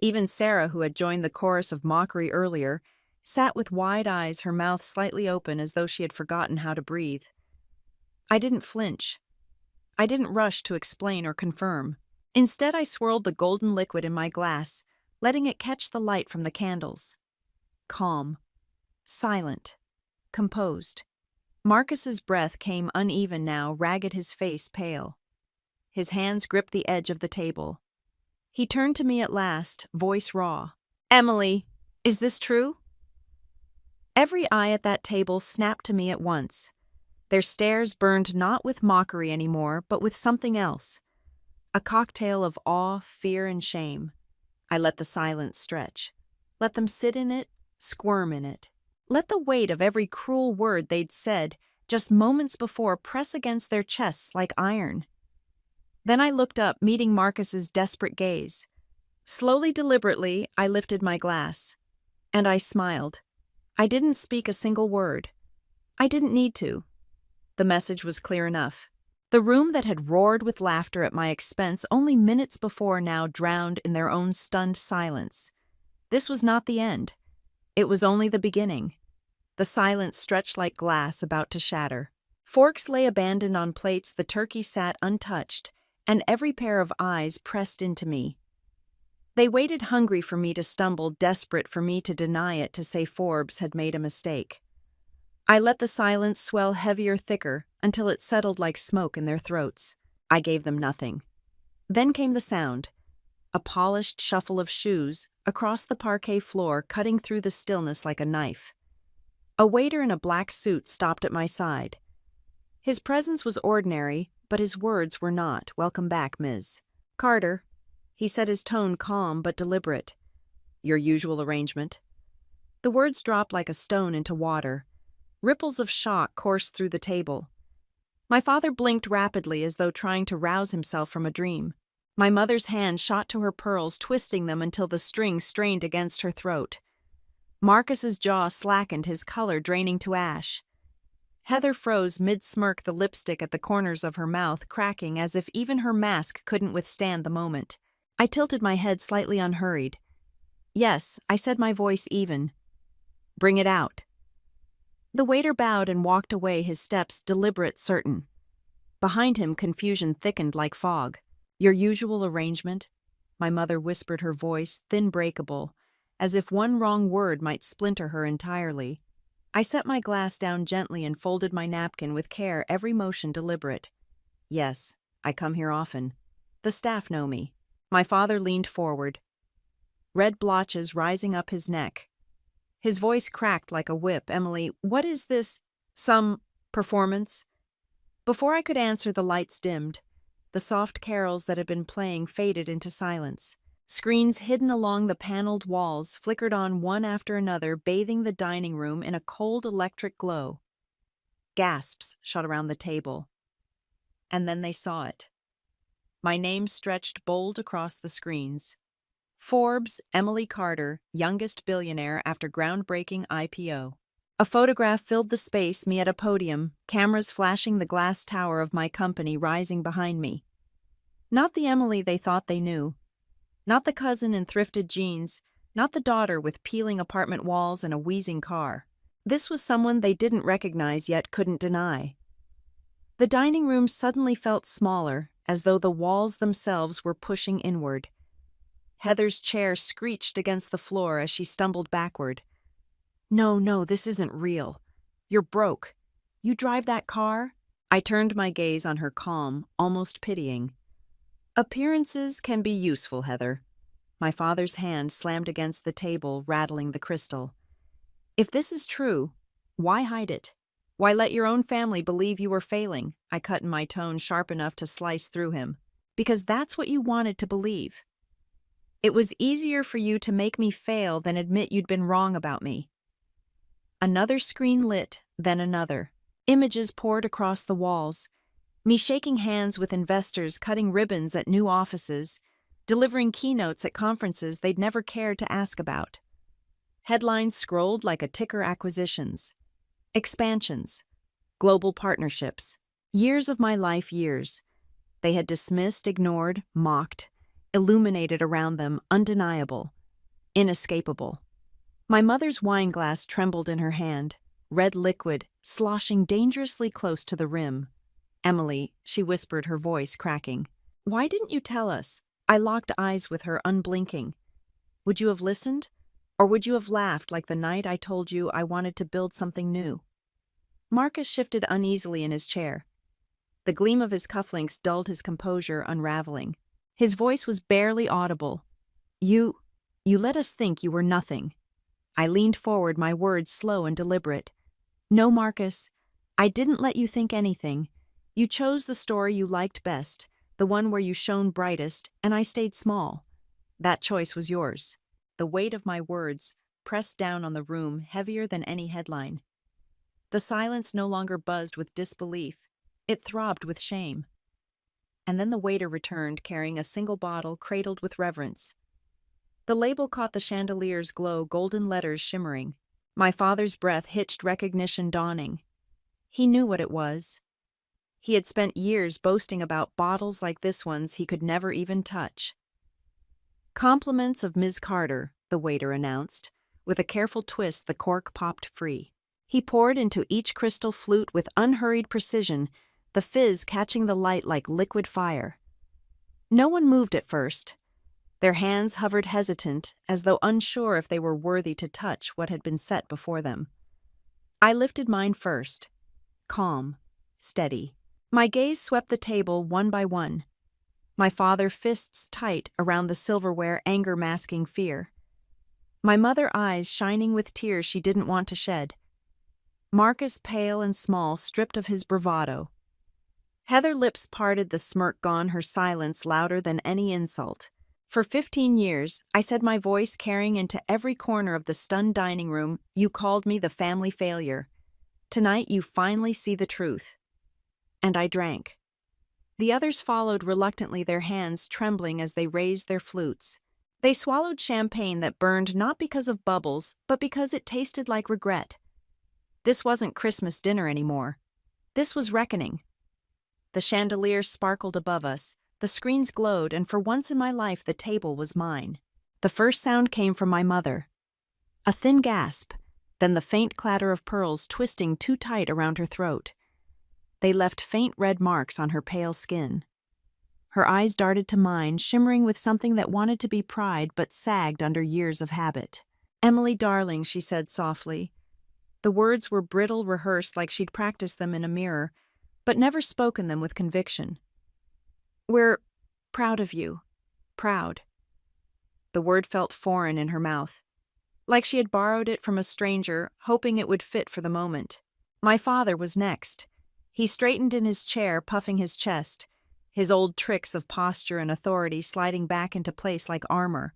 Even Sarah, who had joined the chorus of mockery earlier, sat with wide eyes, her mouth slightly open as though she had forgotten how to breathe. I didn't flinch. I didn't rush to explain or confirm. Instead, I swirled the golden liquid in my glass, letting it catch the light from the candles. Calm. Silent. Composed. Marcus's breath came uneven now, ragged, his face pale. His hands gripped the edge of the table. He turned to me at last, voice raw. "Emily, is this true?" Every eye at that table snapped to me at once. Their stares burned not with mockery anymore, but with something else. A cocktail of awe, fear, and shame. I let the silence stretch. Let them sit in it, squirm in it. Let the weight of every cruel word they'd said just moments before press against their chests like iron. Then I looked up, meeting Marcus's desperate gaze. Slowly, deliberately, I lifted my glass. And I smiled. I didn't speak a single word. I didn't need to. The message was clear enough. The room that had roared with laughter at my expense only minutes before now drowned in their own stunned silence. This was not the end. It was only the beginning. The silence stretched like glass about to shatter. Forks lay abandoned on plates, the turkey sat untouched, and every pair of eyes pressed into me. They waited hungry for me to stumble, desperate for me to deny it, to say Forbes had made a mistake. I let the silence swell heavier, thicker, until it settled like smoke in their throats. I gave them nothing. Then came the sound. A polished shuffle of shoes across the parquet floor, cutting through the stillness like a knife. A waiter in a black suit stopped at my side. His presence was ordinary, but his words were not. "Welcome back, Ms. Carter," he said, his tone calm but deliberate. "Your usual arrangement?" The words dropped like a stone into water. Ripples of shock coursed through the table. My father blinked rapidly as though trying to rouse himself from a dream. My mother's hand shot to her pearls, twisting them until the string strained against her throat. Marcus's jaw slackened, his color draining to ash. Heather froze mid-smirk, the lipstick at the corners of her mouth cracking as if even her mask couldn't withstand the moment. I tilted my head slightly unhurried. "Yes," I said, my voice even. "Bring it out." The waiter bowed and walked away, his steps deliberate, certain. Behind him, confusion thickened like fog. "Your usual arrangement?" My mother whispered, her voice thin, breakable, as if one wrong word might splinter her entirely. I set my glass down gently and folded my napkin with care, every motion deliberate. "Yes, I come here often. The staff know me." My father leaned forward, red blotches rising up his neck. His voice cracked like a whip. "Emily, what is this? Some performance?" Before I could answer, the lights dimmed. The soft carols that had been playing faded into silence. Screens hidden along the paneled walls flickered on one after another, bathing the dining room in a cold electric glow. Gasps shot around the table. And then they saw it. My name stretched bold across the screens. Forbes, Emily Carter, youngest billionaire after groundbreaking IPO. A photograph filled the space, me at a podium, cameras flashing the glass tower of my company rising behind me. Not the Emily they thought they knew. Not the cousin in thrifted jeans. Not the daughter with peeling apartment walls and a wheezing car. This was someone they didn't recognize yet couldn't deny. The dining room suddenly felt smaller, as though the walls themselves were pushing inward. Heather's chair screeched against the floor as she stumbled backward. No, this isn't real. You're broke. You drive that car?" I turned my gaze on her, calm, almost pitying. "Appearances can be useful, Heather." My father's hand slammed against the table, rattling the crystal. "If this is true, why hide it? Why let your own family believe you were failing?" I cut in, my tone sharp enough to slice through him. "Because that's what you wanted to believe. It was easier for you to make me fail than admit you'd been wrong about me." Another screen lit, then another. Images poured across the walls. Me shaking hands with investors, cutting ribbons at new offices, delivering keynotes at conferences they'd never cared to ask about. Headlines scrolled like a ticker: acquisitions, expansions, global partnerships. Years of my life, years. They had dismissed, ignored, mocked, illuminated around them, undeniable, inescapable. My mother's wine glass trembled in her hand, red liquid sloshing dangerously close to the rim. "Emily," she whispered, her voice cracking. "Why didn't you tell us?" I locked eyes with her, unblinking. "Would you have listened? Or would you have laughed like the night I told you I wanted to build something new?" Marcus shifted uneasily in his chair. The gleam of his cufflinks dulled his composure, unraveling. His voice was barely audible. You let us think you were nothing." I leaned forward, my words slow and deliberate. "No, Marcus, I didn't let you think anything. You chose the story you liked best, the one where you shone brightest, and I stayed small. That choice was yours." The weight of my words pressed down on the room, heavier than any headline. The silence no longer buzzed with disbelief. It throbbed with shame. And then the waiter returned, carrying a single bottle cradled with reverence. The label caught the chandelier's glow, golden letters shimmering. My father's breath hitched, recognition dawning. He knew what it was. He had spent years boasting about bottles like this one's he could never even touch. "Compliments of Ms. Carter," the waiter announced. With a careful twist, the cork popped free. He poured into each crystal flute with unhurried precision, the fizz catching the light like liquid fire. No one moved at first. Their hands hovered hesitant, as though unsure if they were worthy to touch what had been set before them. I lifted mine first. Calm, steady. My gaze swept the table one by one. My father, fists tight around the silverware, anger masking fear. My mother, eyes shining with tears she didn't want to shed. Marcus, pale and small, stripped of his bravado. Heather, lips parted, the smirk gone, her silence louder than any insult. For 15 years, I said, my voice carrying into every corner of the stunned dining room, you called me the family failure. Tonight you finally see the truth. And I drank. The others followed reluctantly, their hands trembling as they raised their flutes. They swallowed champagne that burned not because of bubbles, but because it tasted like regret. This wasn't Christmas dinner anymore. This was reckoning. The chandelier sparkled above us. The screens glowed, and for once in my life the table was mine. The first sound came from my mother. A thin gasp, then the faint clatter of pearls twisting too tight around her throat. They left faint red marks on her pale skin. Her eyes darted to mine, shimmering with something that wanted to be pride but sagged under years of habit. "Emily, darling," she said softly. The words were brittle, rehearsed like she'd practiced them in a mirror, but never spoken them with conviction. "We're proud of you. Proud." The word felt foreign in her mouth, like she had borrowed it from a stranger, hoping it would fit for the moment. My father was next. He straightened in his chair, puffing his chest, his old tricks of posture and authority sliding back into place like armor.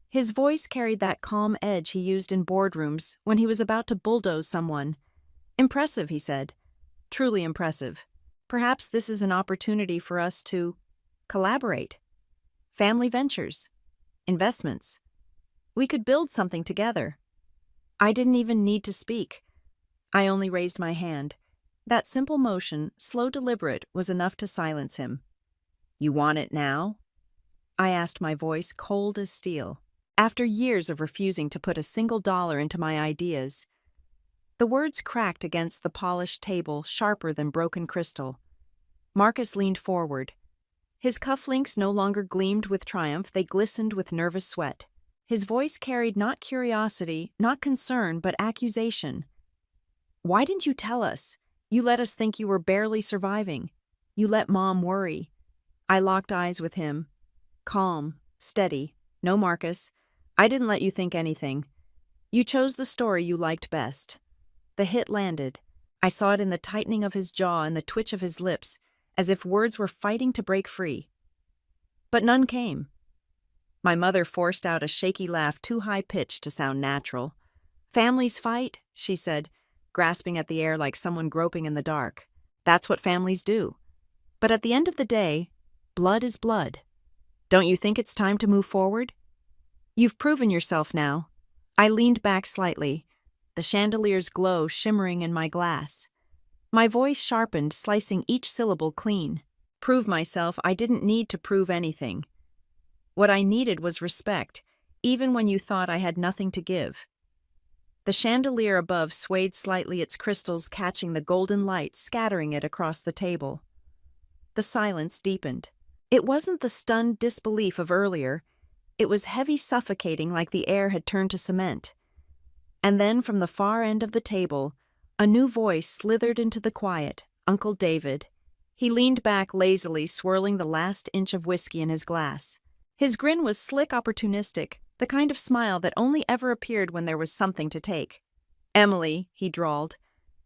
His voice carried that calm edge he used in boardrooms when he was about to bulldoze someone. "Impressive," he said. "Truly impressive. Perhaps this is an opportunity for us to collaborate. Family ventures. Investments. We could build something together." I didn't even need to speak. I only raised my hand. That simple motion, slow deliberate, was enough to silence him. "You want it now?" I asked, my voice cold as steel. After years of refusing to put a single dollar into my ideas, the words cracked against the polished table, sharper than broken crystal. Marcus leaned forward. His cufflinks no longer gleamed with triumph, they glistened with nervous sweat. His voice carried not curiosity, not concern, but accusation. "Why didn't you tell us? You let us think you were barely surviving. You let Mom worry." I locked eyes with him. Calm, steady. "No, Marcus. I didn't let you think anything. You chose the story you liked best." The hit landed. I saw it in the tightening of his jaw and the twitch of his lips, as if words were fighting to break free. But none came. My mother forced out a shaky laugh too high-pitched to sound natural. "Families fight," she said, grasping at the air like someone groping in the dark. "That's what families do. But at the end of the day, blood is blood. Don't you think it's time to move forward? You've proven yourself now." I leaned back slightly, the chandelier's glow shimmering in my glass. My voice sharpened, slicing each syllable clean. "Prove myself, I didn't need to prove anything. What I needed was respect, even when you thought I had nothing to give." The chandelier above swayed slightly, its crystals catching the golden light, scattering it across the table. The silence deepened. It wasn't the stunned disbelief of earlier. It was heavy, suffocating, like the air had turned to cement. And then from the far end of the table, a new voice slithered into the quiet. Uncle David. He leaned back lazily, swirling the last inch of whiskey in his glass. His grin was slick, opportunistic, the kind of smile that only ever appeared when there was something to take. "Emily," he drawled,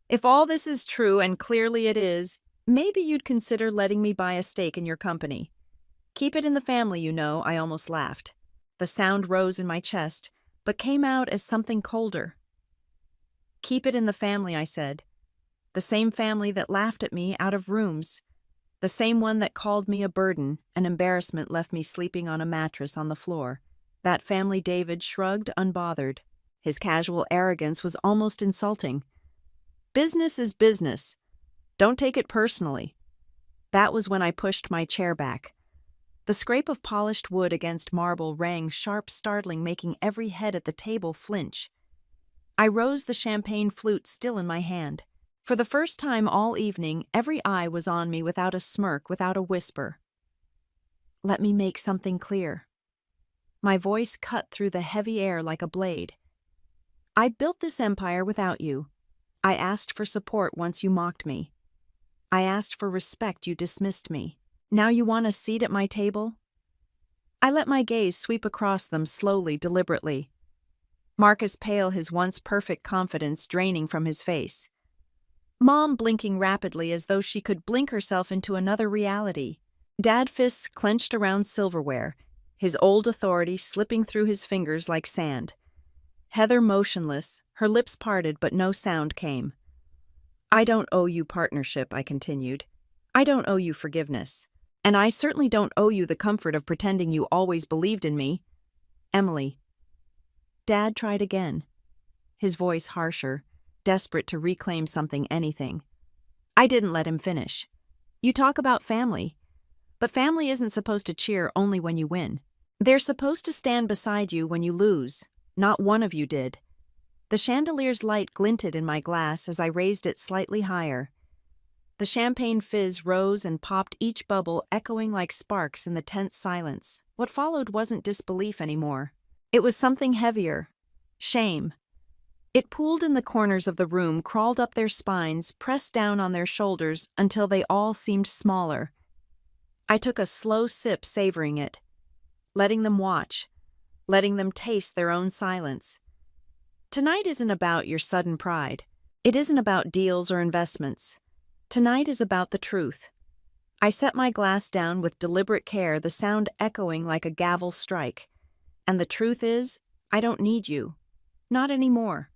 "if all this is true, and clearly it is, maybe you'd consider letting me buy a stake in your company. Keep it in the family, you know." I almost laughed. The sound rose in my chest, but came out as something colder. "Keep it in the family," I said. "The same family that laughed at me out of rooms. The same one that called me a burden, and embarrassment left me sleeping on a mattress on the floor." That family. David shrugged, unbothered. His casual arrogance was almost insulting. "Business is business. Don't take it personally." That was when I pushed my chair back. The scrape of polished wood against marble rang sharp, startling, making every head at the table flinch. I rose, the champagne flute still in my hand. For the first time all evening, every eye was on me, without a smirk, without a whisper. "Let me make something clear." My voice cut through the heavy air like a blade. "I built this empire without you. I asked for support once you mocked me. I asked for respect, you dismissed me. Now you want a seat at my table?" I let my gaze sweep across them slowly, deliberately. Marcus pale, his once perfect confidence draining from his face. Mom blinking rapidly as though she could blink herself into another reality. Dad fists clenched around silverware, his old authority slipping through his fingers like sand. Heather motionless, her lips parted but no sound came. "I don't owe you partnership," I continued. "I don't owe you forgiveness. And I certainly don't owe you the comfort of pretending you always believed in me. Emily." Dad tried again, his voice harsher, desperate to reclaim something, anything. I didn't let him finish. "You talk about family, but family isn't supposed to cheer only when you win. They're supposed to stand beside you when you lose. Not one of you did. The chandelier's light glinted in my glass as I raised it slightly higher. The champagne fizz rose and popped, each bubble echoing like sparks in the tense silence. What followed wasn't disbelief anymore. It was something heavier. Shame. It pooled in the corners of the room, crawled up their spines, pressed down on their shoulders until they all seemed smaller. I took a slow sip, savoring it, letting them watch, letting them taste their own silence. Tonight isn't about your sudden pride. It isn't about deals or investments. Tonight is about the truth. I set my glass down with deliberate care, the sound echoing like a gavel strike. And the truth is, I don't need you. Not anymore.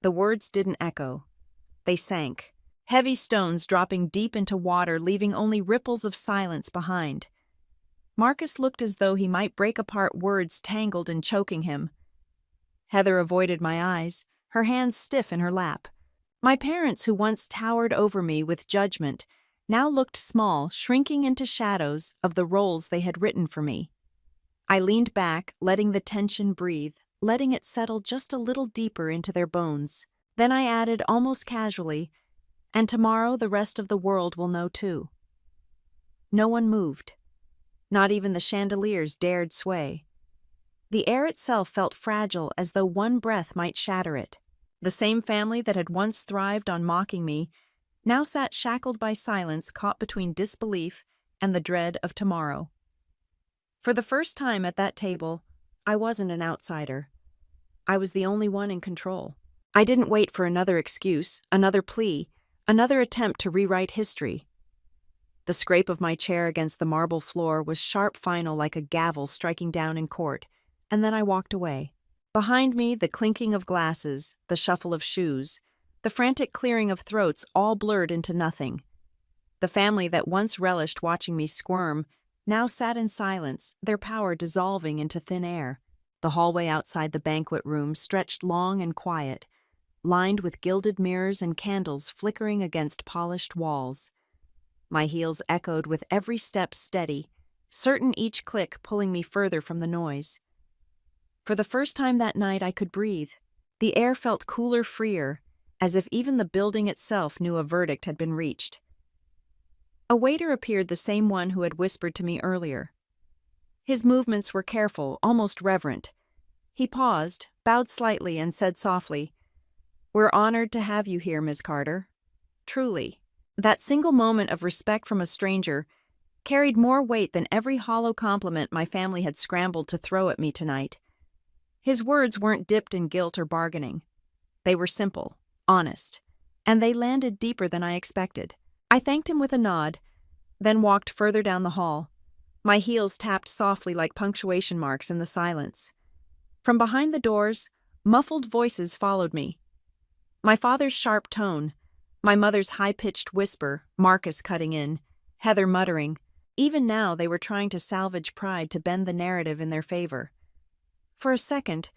The words didn't echo. They sank. Heavy stones dropping deep into water, leaving only ripples of silence behind. Marcus looked as though he might break apart, words tangled and choking him. Heather avoided my eyes, her hands stiff in her lap. My parents, who once towered over me with judgment, now looked small, shrinking into shadows of the roles they had written for me. I leaned back, letting the tension breathe, letting it settle just a little deeper into their bones. Then I added almost casually, "And tomorrow the rest of the world will know too." No one moved. Not even the chandeliers dared sway. The air itself felt fragile, as though one breath might shatter it. The same family that had once thrived on mocking me now sat shackled by silence, caught between disbelief and the dread of tomorrow. For the first time at that table, I wasn't an outsider. I was the only one in control. I didn't wait for another excuse, another plea, another attempt to rewrite history. The scrape of my chair against the marble floor was sharp, final, like a gavel striking down in court, and then I walked away. Behind me, the clinking of glasses, the shuffle of shoes, the frantic clearing of throats all blurred into nothing. The family that once relished watching me squirm now sat in silence, their power dissolving into thin air. The hallway outside the banquet room stretched long and quiet, lined with gilded mirrors and candles flickering against polished walls. My heels echoed with every step, steady, certain each click pulling me further from the noise. For the first time that night I could breathe. The air felt cooler, freer, as if even the building itself knew a verdict had been reached. A waiter appeared, the same one who had whispered to me earlier. His movements were careful, almost reverent. He paused, bowed slightly, and said softly, "We're honored to have you here, Ms. Carter." Truly, that single moment of respect from a stranger carried more weight than every hollow compliment my family had scrambled to throw at me tonight. His words weren't dipped in guilt or bargaining. They were simple, honest, and they landed deeper than I expected. I thanked him with a nod, then walked further down the hall. My heels tapped softly like punctuation marks in the silence. From behind the doors, muffled voices followed me. My father's sharp tone, my mother's high-pitched whisper, Marcus cutting in, Heather muttering. Even now they were trying to salvage pride to bend the narrative in their favor. For a second,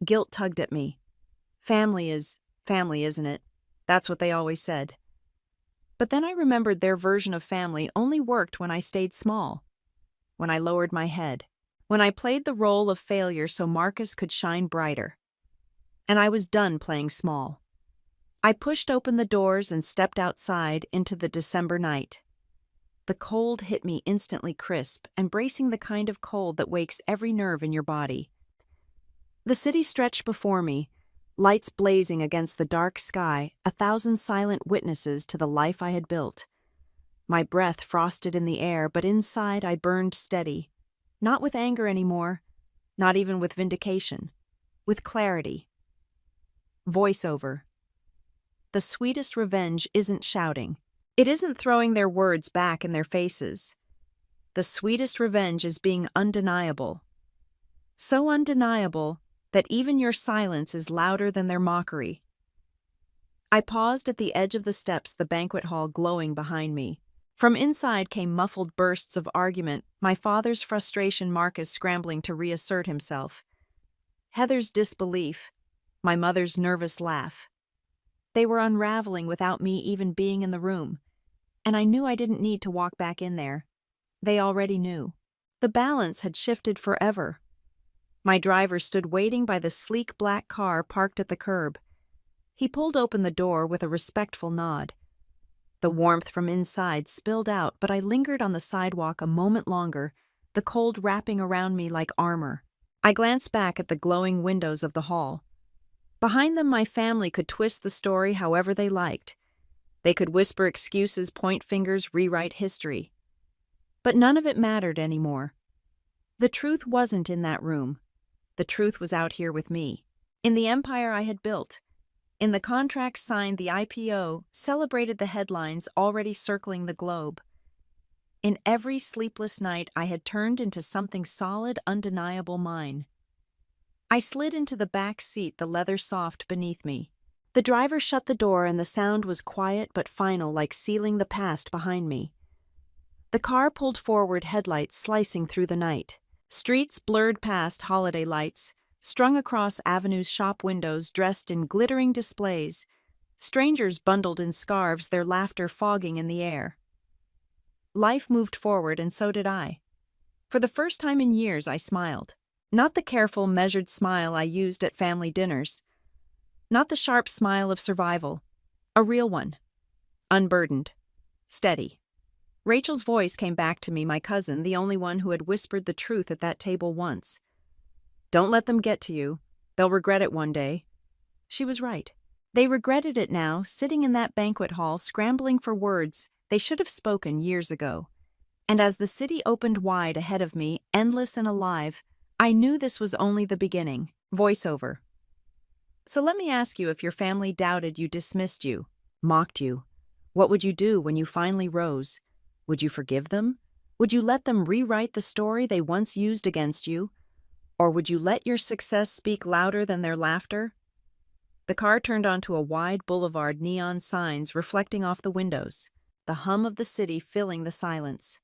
guilt tugged at me. Family is family, isn't it? That's what they always said. But then I remembered their version of family only worked when I stayed small, when I lowered my head, when I played the role of failure so Marcus could shine brighter. And I was done playing small. I pushed open the doors and stepped outside into the December night. The cold hit me instantly, crisp and bracing, the kind of cold that wakes every nerve in your body. The city stretched before me, lights blazing against the dark sky, 1,000 silent witnesses to the life I had built. My breath frosted in the air, but inside I burned steady. Not with anger anymore, not even with vindication, with clarity. Voiceover. The sweetest revenge isn't shouting. It isn't throwing their words back in their faces. The sweetest revenge is being undeniable. So undeniable that even your silence is louder than their mockery. I paused at the edge of the steps, the banquet hall glowing behind me. From inside came muffled bursts of argument, my father's frustration, Marcus scrambling to reassert himself. Heather's disbelief, my mother's nervous laugh. They were unraveling without me even being in the room, and I knew I didn't need to walk back in there. They already knew. The balance had shifted forever. My driver stood waiting by the sleek black car parked at the curb. He pulled open the door with a respectful nod. The warmth from inside spilled out, but I lingered on the sidewalk a moment longer, the cold wrapping around me like armor. I glanced back at the glowing windows of the hall. Behind them, my family could twist the story however they liked. They could whisper excuses, point fingers, rewrite history. But none of it mattered anymore. The truth wasn't in that room. The truth was out here with me, in the empire I had built. In the contract signed, the IPO celebrated the headlines already circling the globe. In every sleepless night, I had turned into something solid, undeniable mine. I slid into the back seat, the leather soft beneath me. The driver shut the door and the sound was quiet but final, like sealing the past behind me. The car pulled forward, headlights slicing through the night. Streets blurred past holiday lights, strung across avenues, shop windows dressed in glittering displays, strangers bundled in scarves, their laughter fogging in the air. Life moved forward, and so did I. For the first time in years, I smiled. Not the careful, measured smile I used at family dinners. Not the sharp smile of survival. A real one. Unburdened. Steady. Rachel's voice came back to me, my cousin, the only one who had whispered the truth at that table once. "Don't let them get to you. They'll regret it one day." She was right. They regretted it now, sitting in that banquet hall, scrambling for words they should have spoken years ago. And as the city opened wide ahead of me, endless and alive, I knew this was only the beginning. Voiceover. "So let me ask you, if your family doubted you, dismissed you, mocked you, what would you do when you finally rose? Would you forgive them? Would you let them rewrite the story they once used against you? Or would you let your success speak louder than their laughter?" The car turned onto a wide boulevard, neon signs reflecting off the windows, the hum of the city filling the silence.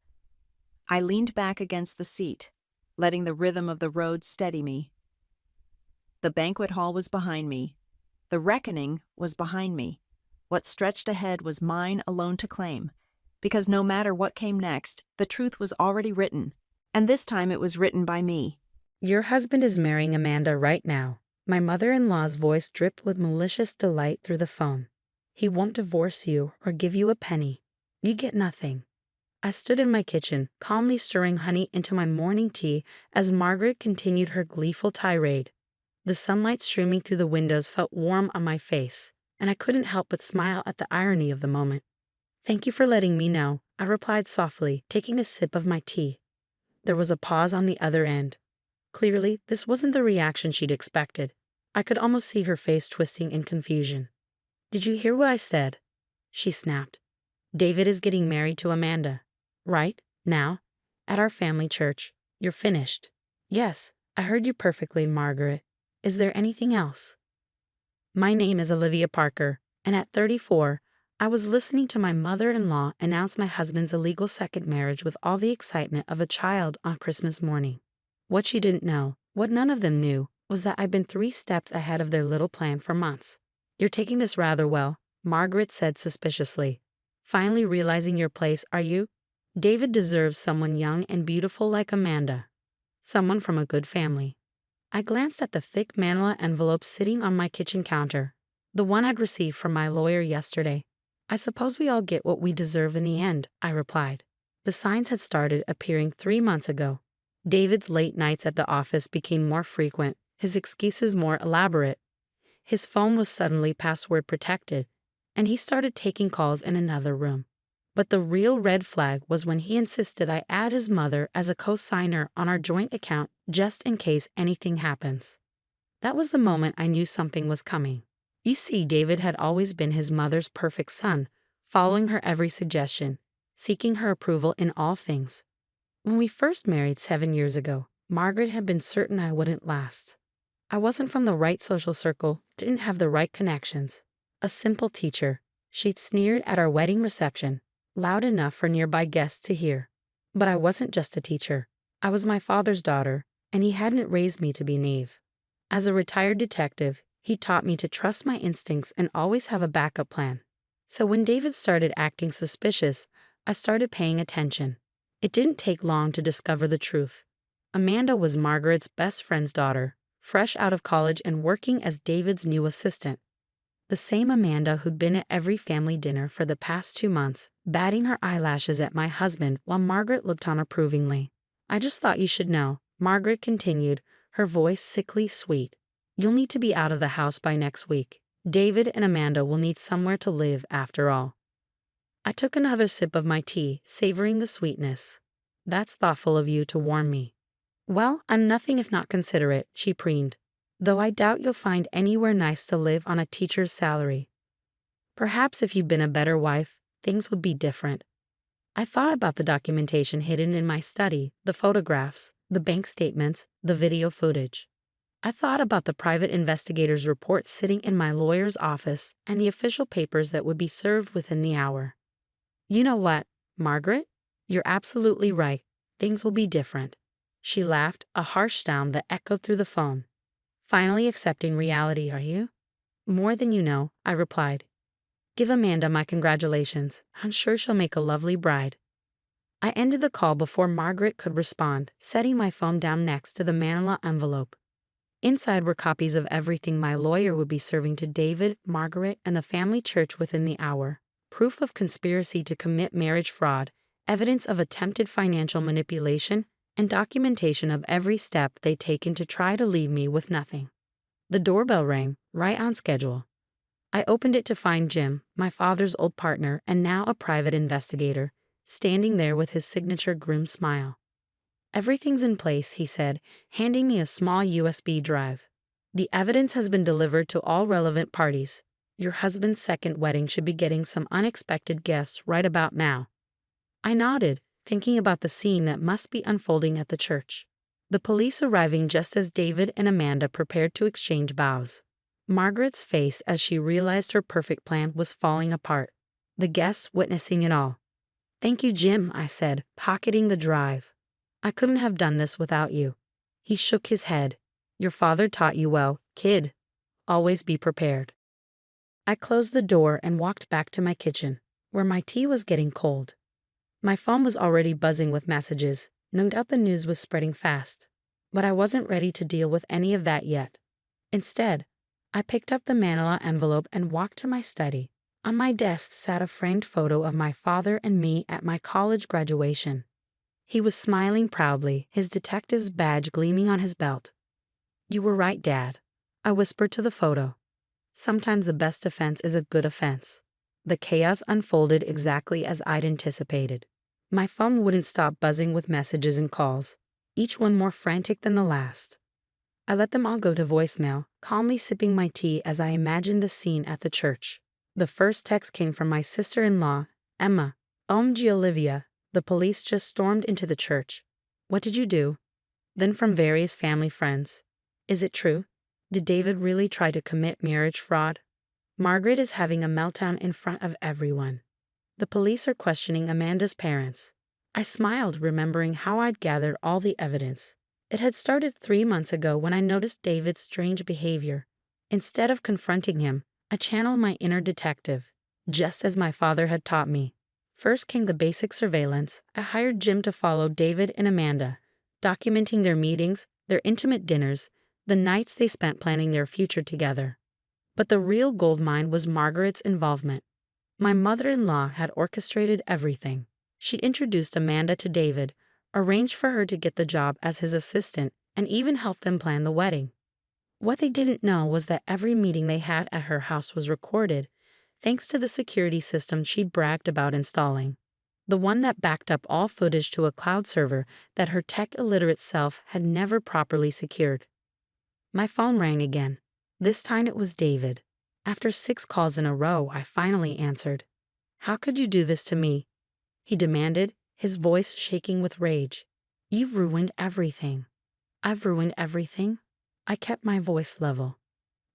I leaned back against the seat, letting the rhythm of the road steady me. The banquet hall was behind me. The reckoning was behind me. What stretched ahead was mine alone to claim, because no matter what came next, the truth was already written, and this time it was written by me. "Your husband is marrying Amanda right now." My mother-in-law's voice dripped with malicious delight through the phone. "He won't divorce you or give you a penny. You get nothing." I stood in my kitchen, calmly stirring honey into my morning tea as Margaret continued her gleeful tirade. The sunlight streaming through the windows felt warm on my face, and I couldn't help but smile at the irony of the moment. "Thank you for letting me know," I replied softly, taking a sip of my tea. There was a pause on the other end. Clearly, this wasn't the reaction she'd expected. I could almost see her face twisting in confusion. "Did you hear what I said?" she snapped. "David is getting married to Amanda. Right now, at our family church. You're finished." "Yes, I heard you perfectly, Margaret. Is there anything else?" My name is Olivia Parker, and at 34, I was listening to my mother-in-law announce my husband's illegal second marriage with all the excitement of a child on Christmas morning. What she didn't know, what none of them knew, was that I'd been 3 steps ahead of their little plan for months. "You're taking this rather well," Margaret said suspiciously. "Finally realizing your place, are you? David deserves someone young and beautiful like Amanda. Someone from a good family." I glanced at the thick manila envelope sitting on my kitchen counter, the one I'd received from my lawyer yesterday. "I suppose we all get what we deserve in the end," I replied. The signs had started appearing 3 months ago. David's late nights at the office became more frequent, his excuses more elaborate. His phone was suddenly password protected, and he started taking calls in another room. But the real red flag was when he insisted I add his mother as a co-signer on our joint account just in case anything happens. That was the moment I knew something was coming. You see, David had always been his mother's perfect son, following her every suggestion, seeking her approval in all things. When we first married 7 years ago, Margaret had been certain I wouldn't last. I wasn't from the right social circle, didn't have the right connections. A simple teacher, she'd sneered at our wedding reception, loud enough for nearby guests to hear. But I wasn't just a teacher. I was my father's daughter, and he hadn't raised me to be naive. As a retired detective, he taught me to trust my instincts and always have a backup plan. So when David started acting suspicious, I started paying attention. It didn't take long to discover the truth. Amanda was Margaret's best friend's daughter, fresh out of college and working as David's new assistant. The same Amanda who'd been at every family dinner for the past 2 months, batting her eyelashes at my husband while Margaret looked on approvingly. I just thought you should know, Margaret continued, her voice sickly sweet. You'll need to be out of the house by next week. David and Amanda will need somewhere to live after all. I took another sip of my tea, savoring the sweetness. That's thoughtful of you to warn me. Well, I'm nothing if not considerate, she preened. Though I doubt you'll find anywhere nice to live on a teacher's salary. Perhaps if you'd been a better wife, things would be different. I thought about the documentation hidden in my study, the photographs, the bank statements, the video footage. I thought about the private investigator's report sitting in my lawyer's office and the official papers that would be served within the hour. You know what, Margaret? You're absolutely right. Things will be different. She laughed, a harsh sound that echoed through the phone. Finally accepting reality, are you? More than you know, I replied. Give Amanda my congratulations. I'm sure she'll make a lovely bride. I ended the call before Margaret could respond, setting my phone down next to the manila envelope. Inside were copies of everything my lawyer would be serving to David, Margaret, and the family church within the hour. Proof of conspiracy to commit marriage fraud, evidence of attempted financial manipulation, and documentation of every step they'd taken to try to leave me with nothing. The doorbell rang, right on schedule. I opened it to find Jim, my father's old partner and now a private investigator, standing there with his signature grim smile. Everything's in place, he said, handing me a small USB drive. The evidence has been delivered to all relevant parties. Your husband's second wedding should be getting some unexpected guests right about now. I nodded, thinking about the scene that must be unfolding at the church. The police arriving just as David and Amanda prepared to exchange vows. Margaret's face as she realized her perfect plan was falling apart. The guests witnessing it all. Thank you, Jim, I said, pocketing the drive. I couldn't have done this without you. He shook his head. Your father taught you well, kid. Always be prepared. I closed the door and walked back to my kitchen, where my tea was getting cold. My phone was already buzzing with messages, no doubt the news was spreading fast. But I wasn't ready to deal with any of that yet. Instead, I picked up the manila envelope and walked to my study. On my desk sat a framed photo of my father and me at my college graduation. He was smiling proudly, his detective's badge gleaming on his belt. You were right, Dad, I whispered to the photo. Sometimes the best defense is a good offense. The chaos unfolded exactly as I'd anticipated. My phone wouldn't stop buzzing with messages and calls, each one more frantic than the last. I let them all go to voicemail, calmly sipping my tea as I imagined the scene at the church. The first text came from my sister-in-law, Emma. OMG Olivia, the police just stormed into the church. What did you do? Then from various family friends. Is it true? Did David really try to commit marriage fraud? Margaret is having a meltdown in front of everyone. The police are questioning Amanda's parents. I smiled, remembering how I'd gathered all the evidence. It had started 3 months ago when I noticed David's strange behavior. Instead of confronting him, I channeled my inner detective, just as my father had taught me. First came the basic surveillance. I hired Jim to follow David and Amanda, documenting their meetings, their intimate dinners, the nights they spent planning their future together. But the real goldmine was Margaret's involvement. My mother-in-law had orchestrated everything. She'd introduced Amanda to David, arranged for her to get the job as his assistant, and even helped them plan the wedding. What they didn't know was that every meeting they had at her house was recorded, thanks to the security system she'd bragged about installing. The one that backed up all footage to a cloud server that her tech-illiterate self had never properly secured. My phone rang again. This time it was David. After 6 calls in a row, I finally answered. How could you do this to me? He demanded, his voice shaking with rage. You've ruined everything. I've ruined everything? I kept my voice level.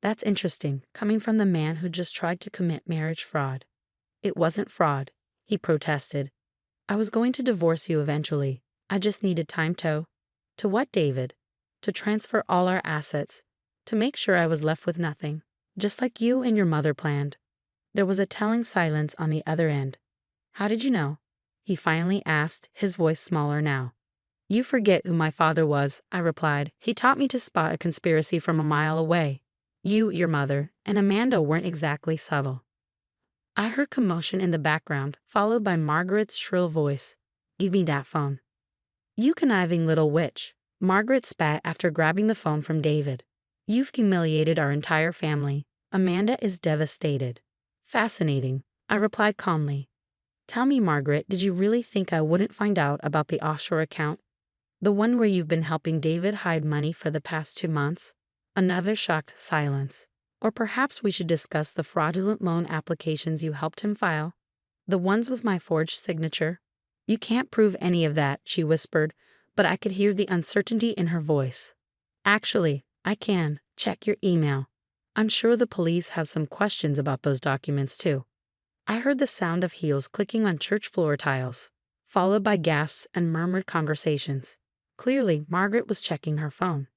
That's interesting, coming from the man who just tried to commit marriage fraud. It wasn't fraud, he protested. I was going to divorce you eventually. I just needed time to what, David? To transfer all our assets, to make sure I was left with nothing, just like you and your mother planned. There was a telling silence on the other end. How did you know? He finally asked, his voice smaller now. You forget who my father was, I replied. He taught me to spot a conspiracy from a mile away. You, your mother, and Amanda weren't exactly subtle. I heard commotion in the background, followed by Margaret's shrill voice. Give me that phone. You conniving little witch. Margaret spat after grabbing the phone from David. You've humiliated our entire family. Amanda is devastated. Fascinating, I replied calmly. Tell me, Margaret, did you really think I wouldn't find out about the offshore account? The one where you've been helping David hide money for the past 2 months? Another shocked silence. Or perhaps we should discuss the fraudulent loan applications you helped him file. The ones with my forged signature. You can't prove any of that, she whispered, but I could hear the uncertainty in her voice. Actually, I can. Check your email. I'm sure the police have some questions about those documents too. I heard the sound of heels clicking on church floor tiles, followed by gasps and murmured conversations. Clearly, Margaret was checking her phone.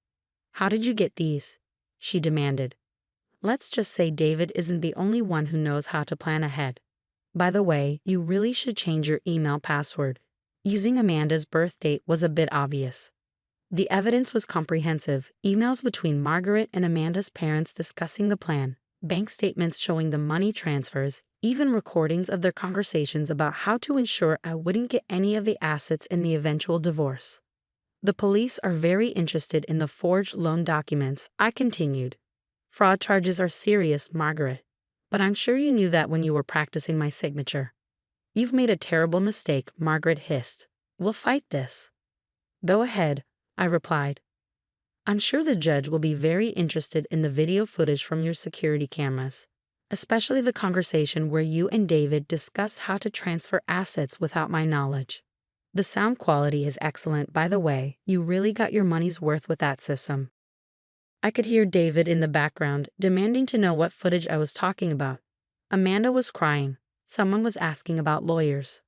How did you get these? She demanded. Let's just say David isn't the only one who knows how to plan ahead. By the way, you really should change your email password. Using Amanda's birth date was a bit obvious. The evidence was comprehensive, emails between Margaret and Amanda's parents discussing the plan, bank statements showing the money transfers, even recordings of their conversations about how to ensure I wouldn't get any of the assets in the eventual divorce. The police are very interested in the forged loan documents, I continued. Fraud charges are serious, Margaret. But I'm sure you knew that when you were practicing my signature. You've made a terrible mistake, Margaret hissed. We'll fight this. Go ahead, I replied. I'm sure the judge will be very interested in the video footage from your security cameras, especially the conversation where you and David discussed how to transfer assets without my knowledge. The sound quality is excellent, by the way. You really got your money's worth with that system. I could hear David in the background, demanding to know what footage I was talking about. Amanda was crying. Someone was asking about lawyers.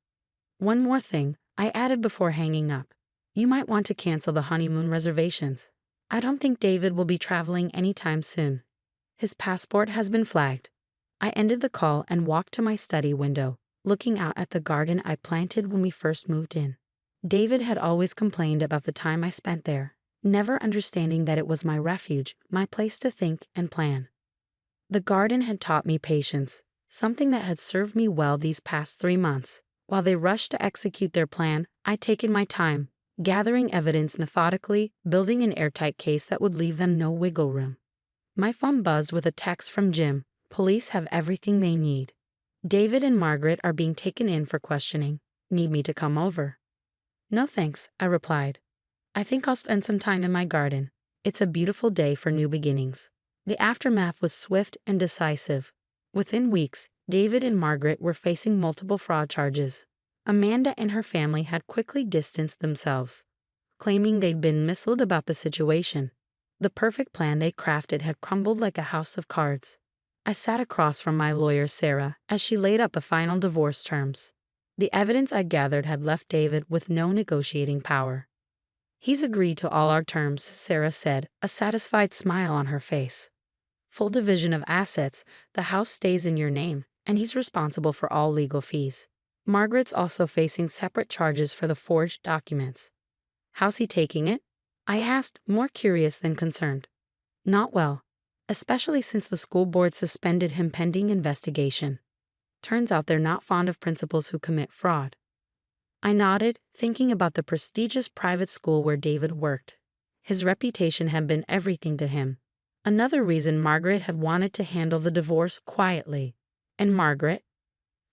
One more thing, I added before hanging up. You might want to cancel the honeymoon reservations. I don't think David will be traveling anytime soon. His passport has been flagged. I ended the call and walked to my study window, looking out at the garden I planted when we first moved in. David had always complained about the time I spent there, never understanding that it was my refuge, my place to think and plan. The garden had taught me patience, something that had served me well these past 3 months. While they rushed to execute their plan, I'd taken my time, gathering evidence methodically, building an airtight case that would leave them no wiggle room. My phone buzzed with a text from Jim. Police have everything they need. David and Margaret are being taken in for questioning. Need me to come over? No thanks, I replied. I think I'll spend some time in my garden. It's a beautiful day for new beginnings. The aftermath was swift and decisive. Within weeks, David and Margaret were facing multiple fraud charges. Amanda and her family had quickly distanced themselves, claiming they'd been misled about the situation. The perfect plan they'd crafted had crumbled like a house of cards. I sat across from my lawyer, Sarah, as she laid out the final divorce terms. The evidence I gathered had left David with no negotiating power. He's agreed to all our terms, Sarah said, a satisfied smile on her face. Full division of assets, the house stays in your name, and he's responsible for all legal fees. Margaret's also facing separate charges for the forged documents. How's he taking it? I asked, more curious than concerned. Not well, especially since the school board suspended him pending investigation. Turns out they're not fond of principals who commit fraud. I nodded, thinking about the prestigious private school where David worked. His reputation had been everything to him. Another reason Margaret had wanted to handle the divorce quietly. And Margaret?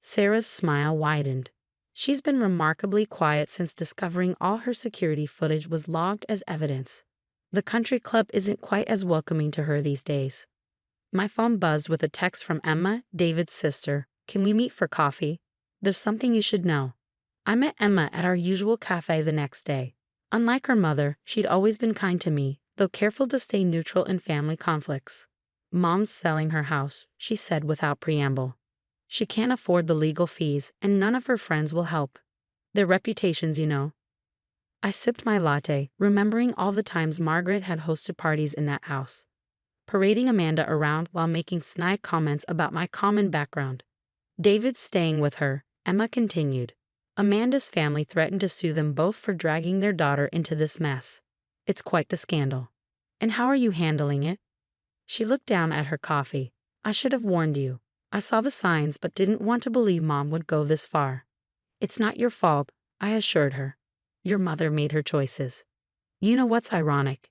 Sarah's smile widened. She's been remarkably quiet since discovering all her security footage was logged as evidence. The country club isn't quite as welcoming to her these days. My phone buzzed with a text from Emma, David's sister. Can we meet for coffee? There's something you should know. I met Emma at our usual cafe the next day. Unlike her mother, she'd always been kind to me, though careful to stay neutral in family conflicts. Mom's selling her house, she said without preamble. She can't afford the legal fees, and none of her friends will help. Their reputations, you know. I sipped my latte, remembering all the times Margaret had hosted parties in that house, parading Amanda around while making snide comments about my common background. David's staying with her, Emma continued. Amanda's family threatened to sue them both for dragging their daughter into this mess. It's quite the scandal. And how are you handling it? She looked down at her coffee. I should have warned you. I saw the signs but didn't want to believe Mom would go this far. It's not your fault, I assured her. Your mother made her choices. You know what's ironic?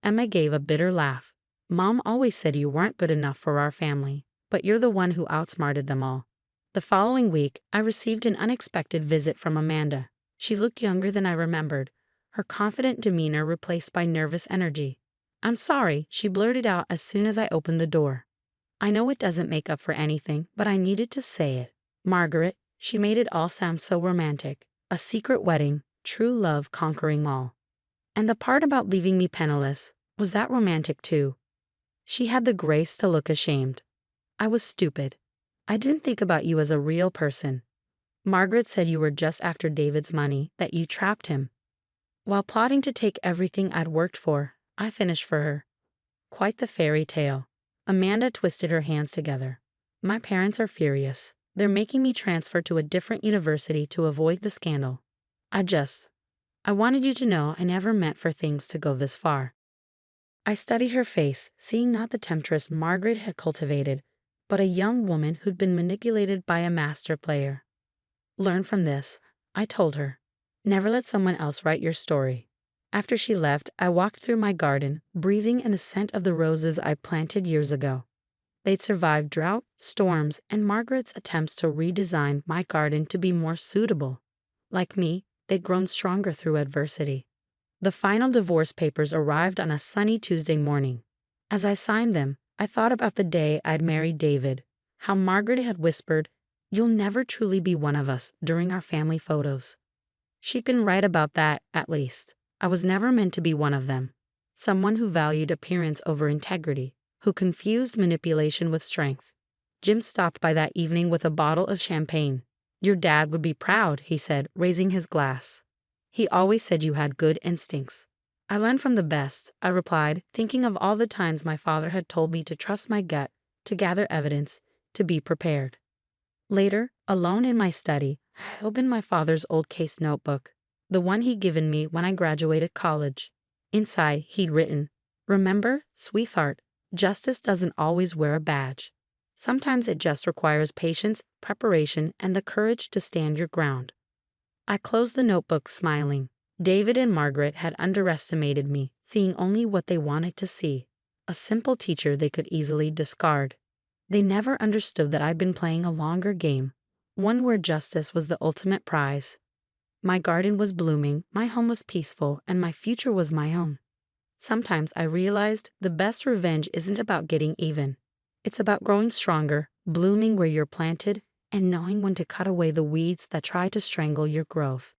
Emma gave a bitter laugh. Mom always said you weren't good enough for our family, but you're the one who outsmarted them all. The following week, I received an unexpected visit from Amanda. She looked younger than I remembered, her confident demeanor replaced by nervous energy. I'm sorry, she blurted out as soon as I opened the door. I know it doesn't make up for anything, but I needed to say it. Margaret, she made it all sound so romantic. A secret wedding, true love conquering all. And the part about leaving me penniless, was that romantic too? She had the grace to look ashamed. I was stupid. I didn't think about you as a real person. Margaret said you were just after David's money, that you trapped him. While plotting to take everything I'd worked for, I finished for her. Quite the fairy tale. Amanda twisted her hands together. My parents are furious. They're making me transfer to a different university to avoid the scandal. I wanted you to know I never meant for things to go this far. I studied her face, seeing not the temptress Margaret had cultivated, but a young woman who'd been manipulated by a master player. Learn from this, I told her. Never let someone else write your story. After she left, I walked through my garden, breathing in the scent of the roses I planted years ago. They'd survived drought, storms, and Margaret's attempts to redesign my garden to be more suitable. Like me, they'd grown stronger through adversity. The final divorce papers arrived on a sunny Tuesday morning. As I signed them, I thought about the day I'd married David, how Margaret had whispered, "You'll never truly be one of us," during our family photos. She'd been right about that, at least. I was never meant to be one of them. Someone who valued appearance over integrity, who confused manipulation with strength. Jim stopped by that evening with a bottle of champagne. Your dad would be proud, he said, raising his glass. He always said you had good instincts. I learned from the best, I replied, thinking of all the times my father had told me to trust my gut, to gather evidence, to be prepared. Later, alone in my study, I opened my father's old case notebook, the one he'd given me when I graduated college. Inside, he'd written, "Remember, sweetheart, justice doesn't always wear a badge. Sometimes it just requires patience, preparation, and the courage to stand your ground." I closed the notebook smiling. David and Margaret had underestimated me, seeing only what they wanted to see, a simple teacher they could easily discard. They never understood that I'd been playing a longer game, one where justice was the ultimate prize. My garden was blooming, my home was peaceful, and my future was my own. Sometimes I realized the best revenge isn't about getting even. It's about growing stronger, blooming where you're planted, and knowing when to cut away the weeds that try to strangle your growth.